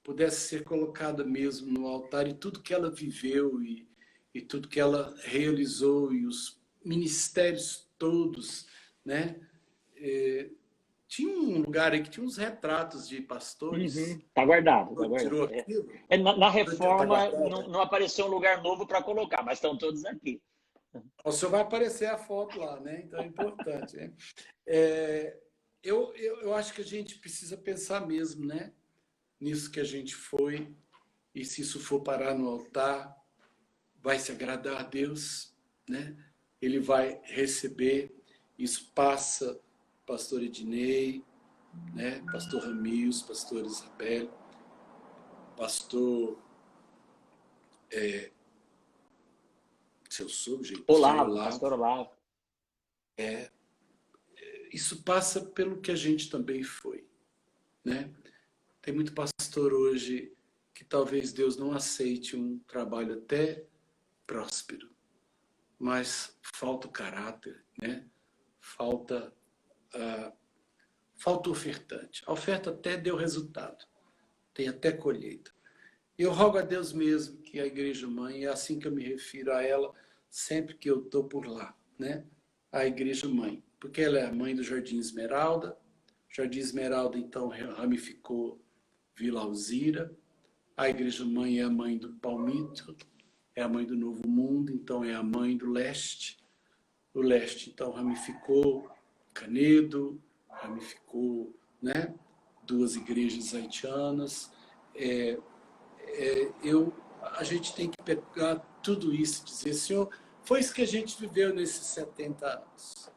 pudesse ser colocada mesmo no altar, e tudo que ela viveu e tudo que ela realizou, e os ministérios todos, né? Tinha um lugar aí que tinha uns retratos de pastores. Tá guardado, tá guardado. Tirou aquilo? Na Tá reforma guardado? não apareceu um lugar novo para colocar, mas estão todos aqui. O senhor vai aparecer a foto lá, né? Então é importante, né? Eu acho que a gente precisa pensar mesmo, né? Nisso que a gente foi, e se isso for parar no altar, vai se agradar a Deus, né? Ele vai receber. Isso passa pastor Ednei, né? Pastor Ramios, pastor Isabel, pastor seu sogro, gente, Olavo, pastor Olavo. Isso passa pelo que a gente também foi, né? Tem muito pastor hoje que talvez Deus não aceite um trabalho até próspero, mas falta o caráter, né? Falta o ofertante. A oferta até deu resultado, tem até colheita. Eu rogo a Deus mesmo que a igreja mãe, é assim que eu me refiro a ela sempre que eu estou por lá, né? A igreja mãe, porque ela é a mãe do Jardim Esmeralda. Jardim Esmeralda, então, ramificou Vila Alzira. A igreja mãe é a mãe do Palmito, é a mãe do Novo Mundo, então é a mãe do Leste. O Leste, então, ramificou Canedo, ramificou, né? 2 igrejas haitianas. A gente tem que pegar tudo isso e dizer, Senhor, foi isso que a gente viveu nesses 70 anos.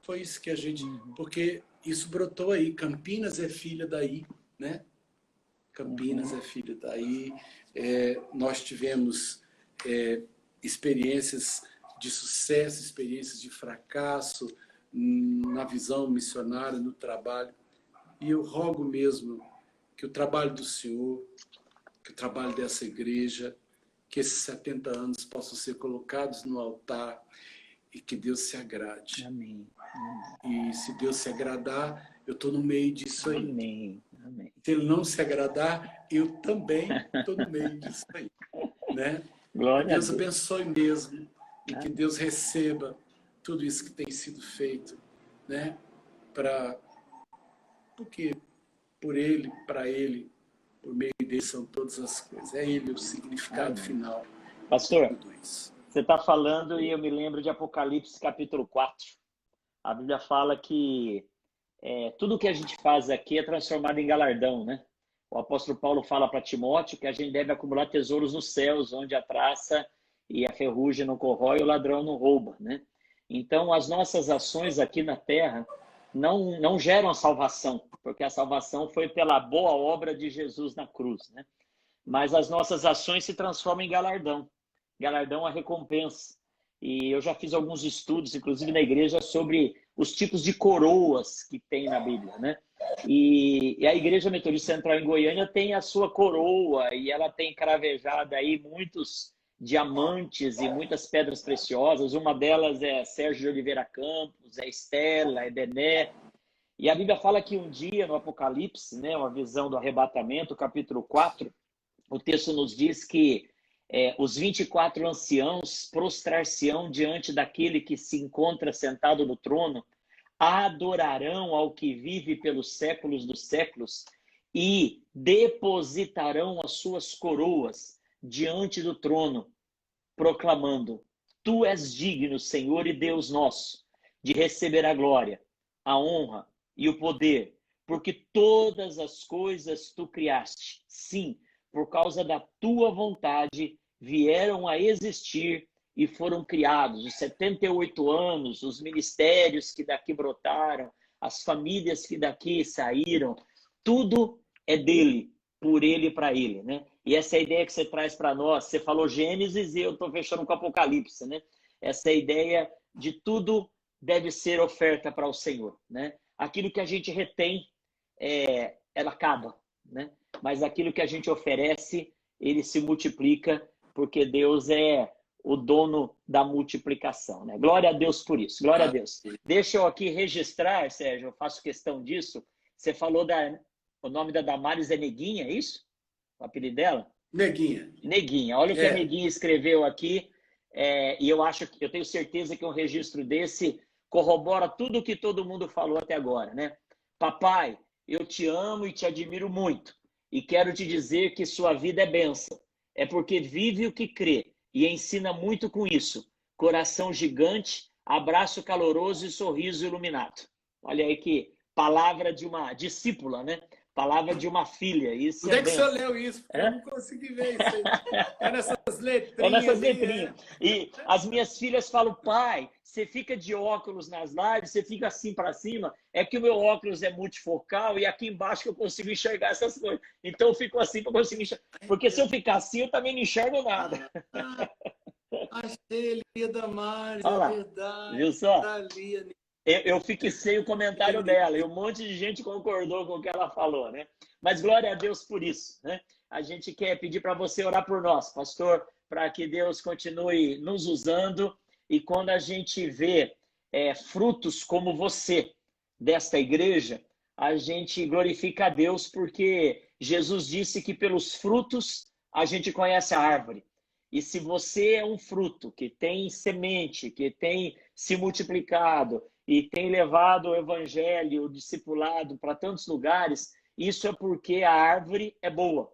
Foi isso que a gente... Porque isso brotou aí. Campinas é filha daí, né? Campinas é filha daí. Nós tivemos experiências de sucesso, experiências de fracasso na visão missionária, no trabalho. E eu rogo mesmo que o trabalho do Senhor, que o trabalho dessa igreja, que esses 70 anos possam ser colocados no altar e que Deus se agrade. Amém. E se Deus se agradar, eu estou no meio disso aí. Amém. Amém. Se Ele não se agradar, eu também estou no meio disso aí, né? Glória Que Deus a Deus. abençoe mesmo e que Deus receba tudo isso que tem sido feito, né? Porque por Ele, para Ele, por meio dele são todas as coisas. É Ele o significado final Pastor, de tudo isso. você está falando e eu me lembro de Apocalipse capítulo 4. A Bíblia fala que tudo que a gente faz aqui é transformado em galardão, né? O apóstolo Paulo fala para Timóteo que a gente deve acumular tesouros nos céus, onde a traça e a ferrugem não corrói e o ladrão não rouba, né? Então, as nossas ações aqui na terra não geram a salvação, porque a salvação foi pela boa obra de Jesus na cruz, né? Mas as nossas ações se transformam em galardão. Galardão é recompensa. E eu já fiz alguns estudos, inclusive na igreja, sobre os tipos de coroas que tem na Bíblia, né? E a Igreja Metodista Central em Goiânia tem a sua coroa e ela tem cravejada aí muitos diamantes e muitas pedras preciosas. Uma delas é Sérgio de Oliveira Campos, é Estela, é Bené. E a Bíblia fala que um dia, no Apocalipse, né, uma visão do arrebatamento, capítulo 4, o texto nos diz que os 24 anciãos prostrar-se-ão diante daquele que se encontra sentado no trono, adorarão ao que vive pelos séculos dos séculos e depositarão as suas coroas diante do trono, proclamando: Tu és digno, Senhor e Deus nosso, de receber a glória, a honra e o poder, porque todas as coisas tu criaste. Sim, por causa da tua vontade, vieram a existir e foram criados. Os 78 anos, os ministérios que daqui brotaram, as famílias que daqui saíram, tudo é dele, por ele e para ele, né? E essa é a ideia que você traz para nós. Você falou Gênesis e eu estou fechando com Apocalipse, né? Essa ideia de tudo deve ser oferta para o Senhor, né? Aquilo que a gente retém, ela acaba, né? Mas aquilo que a gente oferece, ele se multiplica, porque Deus é o dono da multiplicação, né? Glória a Deus por isso, glória a Deus. Deixa eu aqui registrar, Sérgio, eu faço questão disso. Você falou o nome da Damares é Neguinha, é isso? O apelido dela? Neguinha. Neguinha. Olha o que a Neguinha escreveu aqui, e eu tenho certeza que um registro desse corrobora tudo o que todo mundo falou até agora, né? Papai, eu te amo e te admiro muito, e quero te dizer que sua vida é bênção. É porque vive o que crê e ensina muito com isso. Coração gigante, abraço caloroso e sorriso iluminado. Olha aí que palavra de uma discípula, né? Palavra de uma filha. Isso Onde é que o senhor benção. leu isso? Porque eu não consegui ver isso aí. É nessas letrinhas. É nessas letrinhas. E as minhas filhas falam: pai, você fica de óculos nas lives, você fica assim para cima. É que o meu óculos é multifocal e aqui embaixo que eu consigo enxergar essas coisas. Então eu fico assim para conseguir enxergar. Porque se eu ficar assim, eu também não enxergo nada. Achei Lia Damares, Olha lá, verdade. viu só? Tá ali, Eu fixei o comentário dela e um monte de gente concordou com o que ela falou, né? Mas glória a Deus por isso, né? A gente quer pedir para você orar por nós, pastor, para que Deus continue nos usando, e quando a gente vê frutos como você desta igreja, a gente glorifica a Deus, porque Jesus disse que pelos frutos a gente conhece a árvore. E se você é um fruto que tem semente, que tem se multiplicado e tem levado o evangelho, o discipulado para tantos lugares, isso é porque a árvore é boa.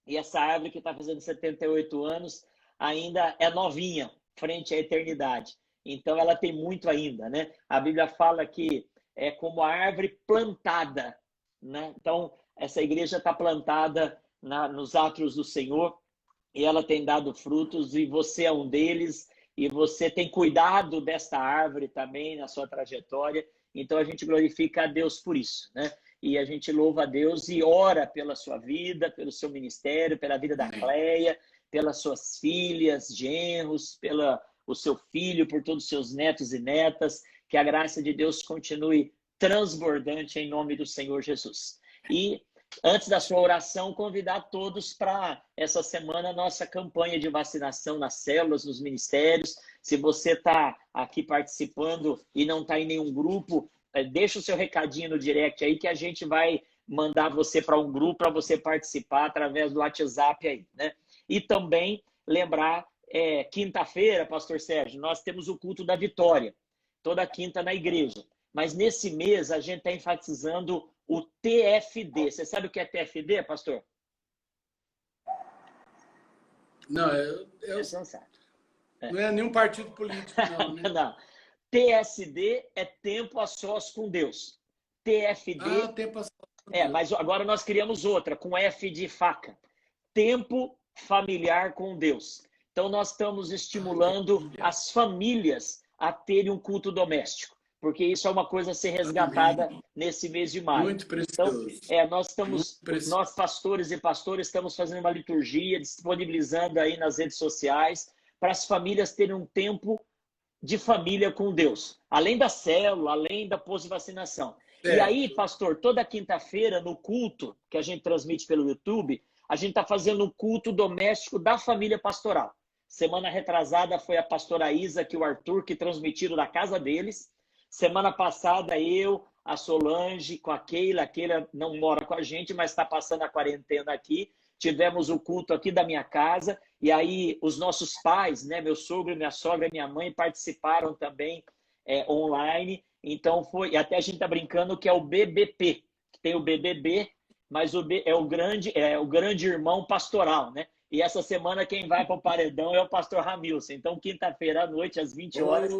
E essa árvore que está fazendo 78 anos ainda é novinha, frente à eternidade. Então ela tem muito ainda, né? A Bíblia fala que é como a árvore plantada, né? Então essa igreja está plantada nos átrios do Senhor, e ela tem dado frutos, e você é um deles, e você tem cuidado desta árvore também na sua trajetória. Então a gente glorifica a Deus por isso, né? E a gente louva a Deus e ora pela sua vida, pelo seu ministério, pela vida da Cleia, pelas suas filhas, genros, pelo seu filho, por todos os seus netos e netas. Que a graça de Deus continue transbordante em nome do Senhor Jesus. E antes da sua oração, convidar todos para essa semana a nossa campanha de vacinação nas células, nos ministérios. Se você está aqui participando e não está em nenhum grupo, deixa o seu recadinho no direct aí, que a gente vai mandar você para um grupo para você participar através do WhatsApp aí, né? E também lembrar, quinta-feira, pastor Sérgio, nós temos o culto da vitória, toda quinta na igreja. Mas nesse mês a gente está enfatizando o TFD. Você sabe o que é TFD, pastor? Não, Você não sabe. Não é nenhum partido político, não, né? Não. TSD é tempo a sós com Deus. TFD... tempo a sós com Deus. Mas agora nós criamos outra, com F de faca. Tempo familiar com Deus. Então nós estamos estimulando as famílias a terem um culto doméstico, porque isso é uma coisa a ser resgatada nesse mês de maio. Muito precioso. Então, nós pastores e pastoras estamos fazendo uma liturgia, disponibilizando aí nas redes sociais, para as famílias terem um tempo de família com Deus, além da célula, além da pós-vacinação. E aí, pastor, toda quinta-feira no culto que a gente transmite pelo YouTube, a gente está fazendo um culto doméstico da família pastoral. Semana retrasada foi a pastora Isa e o Arthur que transmitiram da casa deles. Semana passada eu, a Solange, com a Keila não mora com a gente, mas está passando a quarentena aqui. Tivemos o culto aqui da minha casa, E aí os nossos pais, né, meu sogro, minha sogra, minha mãe participaram também online. Então foi, até a gente está brincando que é o BBP, que tem o BBB, mas é o grande irmão pastoral, né? E essa semana quem vai para o paredão é o pastor Ramilson. Então, quinta-feira à noite, às 20 horas,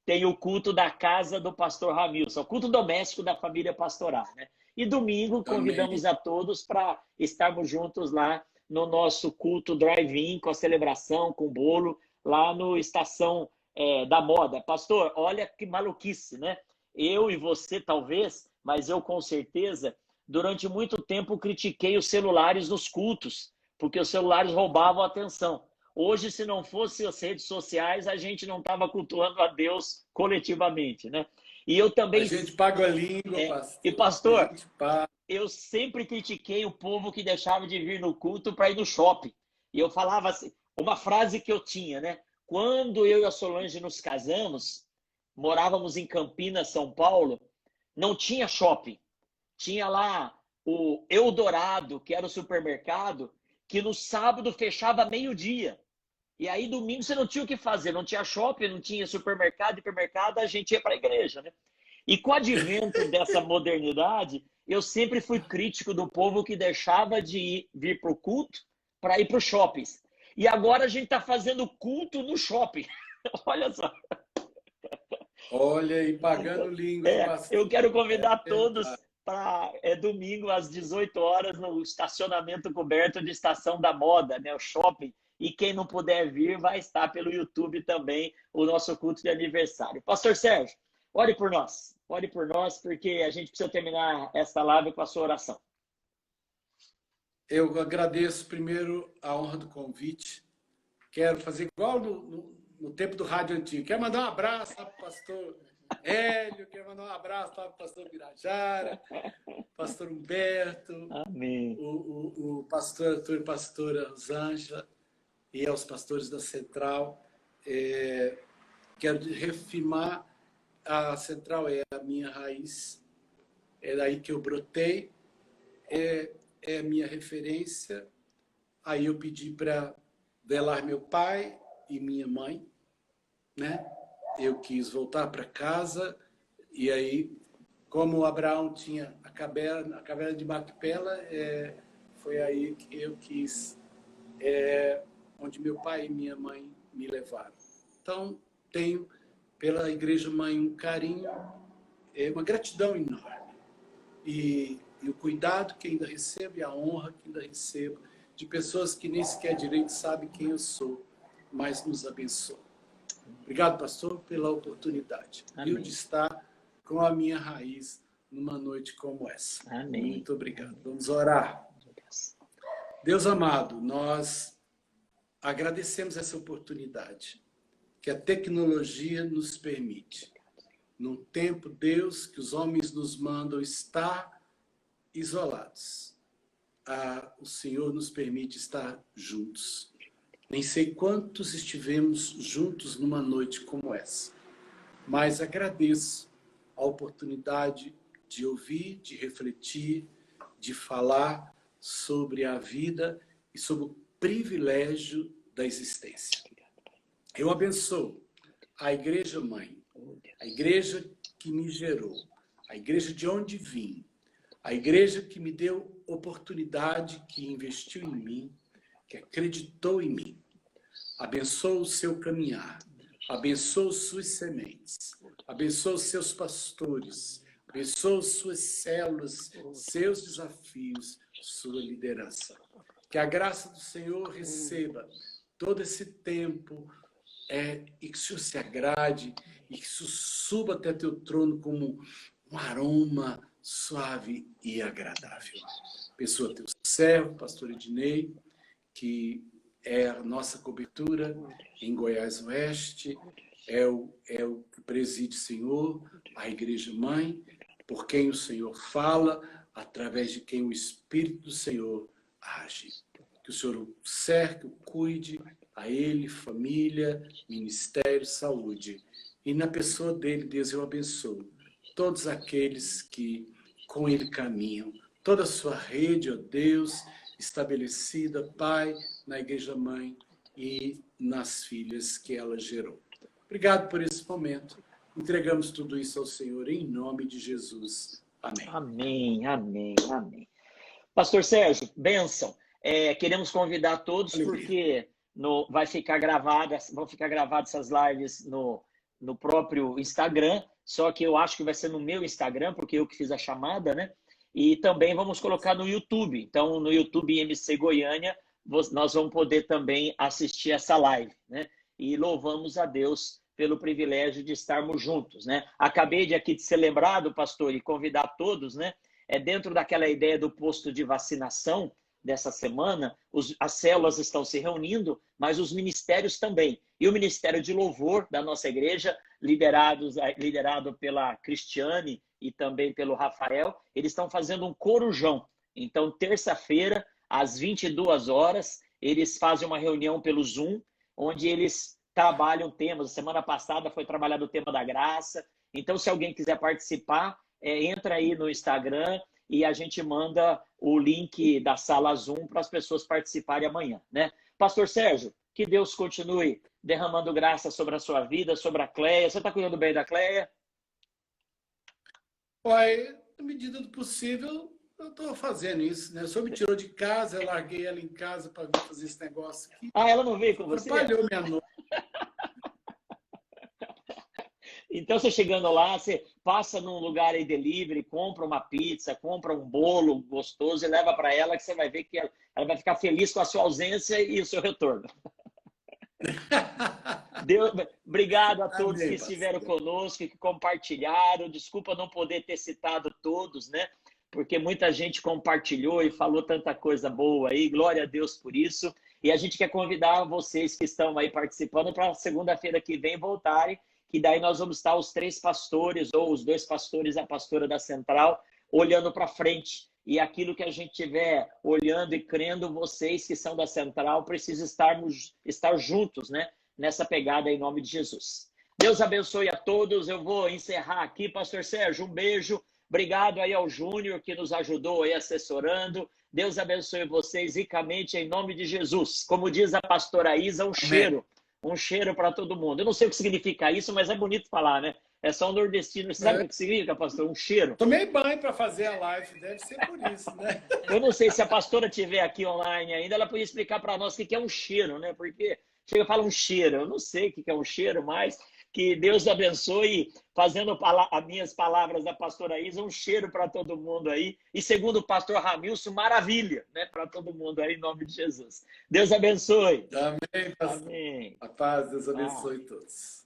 tem o culto da casa do pastor Ramilson, o culto doméstico da família pastoral, né? E domingo convidamos a todos para estarmos juntos lá no nosso culto drive-in, com a celebração, com bolo, lá no Estação da Moda. Pastor, olha que maluquice, né? Eu e você talvez, mas eu com certeza, durante muito tempo critiquei os celulares nos cultos, porque os celulares roubavam a atenção. Hoje, se não fossem as redes sociais, a gente não estava cultuando a Deus coletivamente, né? E eu também... A gente paga a língua, pastor. E, pastor, eu sempre critiquei o povo que deixava de vir no culto para ir no shopping. E eu falava assim, uma frase que eu tinha, né? Quando eu e a Solange nos casamos, morávamos em Campinas, São Paulo, não tinha shopping. Tinha lá o Eldorado, que era o supermercado, que no sábado fechava meio-dia. E aí domingo você não tinha o que fazer, não tinha shopping, não tinha supermercado, hipermercado, a gente ia para a igreja, né? E com o advento dessa modernidade, eu sempre fui crítico do povo que deixava de vir para o culto para ir para os shoppings. E agora a gente está fazendo culto no shopping. Olha só. Olha, e pagando língua, pastor. Eu quero convidar todos para domingo às 18 horas no estacionamento coberto de Estação da Moda, né, o shopping. E quem não puder vir vai estar pelo YouTube também o nosso culto de aniversário. Pastor Sérgio, ore por nós, porque a gente precisa terminar esta live com a sua oração. Eu agradeço primeiro a honra do convite. Quero fazer igual no tempo do rádio antigo. Quero mandar um abraço para o pastor Hélio, quero mandar um abraço para o pastor Birajara, pastor Humberto, amém. O pastor Arthur e pastora Rosângela e aos pastores da Central. Quero reafirmar, a Central é a minha raiz, é daí que eu brotei, é a minha referência. Aí eu pedi para velar meu pai e minha mãe, né? Eu quis voltar para casa, e aí, como Abraão tinha a caverna de Macpela, foi aí que eu quis, onde meu pai e minha mãe me levaram. Então, tenho pela Igreja Mãe um carinho, uma gratidão enorme. E o cuidado que ainda recebo e a honra que ainda recebo de pessoas que nem sequer direito sabem quem eu sou, mas nos abençoam. Obrigado, pastor, pela oportunidade. Eu de estar com a minha raiz numa noite como essa. Amém. Muito obrigado. Vamos orar. Deus amado, nós agradecemos essa oportunidade que a tecnologia nos permite. Num tempo, Deus, que os homens nos mandam estar isolados, o Senhor nos permite estar juntos. Nem sei quantos estivemos juntos numa noite como essa, mas agradeço a oportunidade de ouvir, de refletir, de falar sobre a vida e sobre o privilégio da existência. Eu abençoo a Igreja Mãe, a igreja que me gerou, a igreja de onde vim, a igreja que me deu oportunidade, que investiu em mim, que acreditou em mim. Abençoa o seu caminhar, abençoa suas sementes, abençoa os seus pastores, abençoa suas células, seus desafios, sua liderança. Que a graça do Senhor receba todo esse tempo, e que o Senhor se agrade, e que isso suba até teu trono como um aroma suave e agradável. Abençoa teu servo, pastor Ednei, que é a nossa cobertura em Goiás Oeste, é o que preside, Senhor, a Igreja Mãe, por quem o Senhor fala, através de quem o Espírito do Senhor age. Que o Senhor o cerque, o cuide, a ele, família, ministério, saúde. E na pessoa dele, Deus, eu abençoo todos aqueles que com ele caminham, toda a sua rede, ó Deus, estabelecida, Pai, na Igreja Mãe, e nas filhas que ela gerou. Obrigado por esse momento. Entregamos tudo isso ao Senhor em nome de Jesus. Amém. Amém, amém, amém. Pastor Sérgio, bênção. Queremos convidar todos porque vão ficar gravadas essas lives no próprio Instagram, só que eu acho que vai ser no meu Instagram, porque eu que fiz a chamada, né? E também vamos colocar no YouTube. Então, no YouTube MC Goiânia, nós vamos poder também assistir essa live, né? E louvamos a Deus pelo privilégio de estarmos juntos, né? Acabei de ser lembrado, pastor, e convidar todos, né? Dentro daquela ideia do posto de vacinação dessa semana, as células estão se reunindo, mas os ministérios também. E o Ministério de Louvor da nossa igreja, liderado pela Cristiane e também pelo Rafael, eles estão fazendo um corujão. Então, terça-feira, às 22 horas, eles fazem uma reunião pelo Zoom, onde eles trabalham temas. A semana passada foi trabalhado o tema da graça. Então, se alguém quiser participar, entra aí no Instagram e a gente manda o link da sala Zoom para as pessoas participarem amanhã, né? Pastor Sérgio, que Deus continue derramando graça sobre a sua vida, sobre a Cleia. Você está cuidando bem da Cleia? Pai, na medida do possível, eu estou fazendo isso, né? O senhor me tirou de casa, eu larguei ela em casa para vir fazer esse negócio aqui. Ah, ela não veio com você? Atrapalhou minha noite. Então, você chegando lá, você passa num lugar aí delivery, compra uma pizza, compra um bolo gostoso e leva para ela, que você vai ver que ela vai ficar feliz com a sua ausência e o seu retorno. Obrigado a todos que estiveram conosco, que compartilharam. Desculpa não poder ter citado todos, né? Porque muita gente compartilhou e falou tanta coisa boa aí. Glória a Deus por isso. E a gente quer convidar vocês que estão aí participando para segunda-feira que vem voltarem, que daí nós vamos estar os 3 pastores, ou os 2 pastores e a pastora da Central, olhando para frente. E aquilo que a gente estiver olhando e crendo, vocês que são da Central, precisam estar juntos, né? Nessa pegada em nome de Jesus. Deus abençoe a todos. Eu vou encerrar aqui. Pastor Sérgio, um beijo. Obrigado aí ao Júnior, que nos ajudou aí assessorando. Deus abençoe vocês ricamente em nome de Jesus. Como diz a pastora Isa, um cheiro. Um cheiro para todo mundo. Eu não sei o que significa isso, mas é bonito falar, né? É só um nordestino. Você sabe o que significa, pastor? Um cheiro. Tomei banho para fazer a live, deve ser por isso, né? Eu não sei se a pastora estiver aqui online ainda, ela podia explicar para nós o que é um cheiro, né? Porque chega e fala um cheiro. Eu não sei o que é um cheiro, mas que Deus abençoe, fazendo as minhas palavras da pastora Isa, um cheiro para todo mundo aí. E segundo o pastor Ramilson, maravilha, né? Para todo mundo aí, em nome de Jesus. Deus abençoe. Amém, pastor. Amém. A paz, Deus abençoe todos.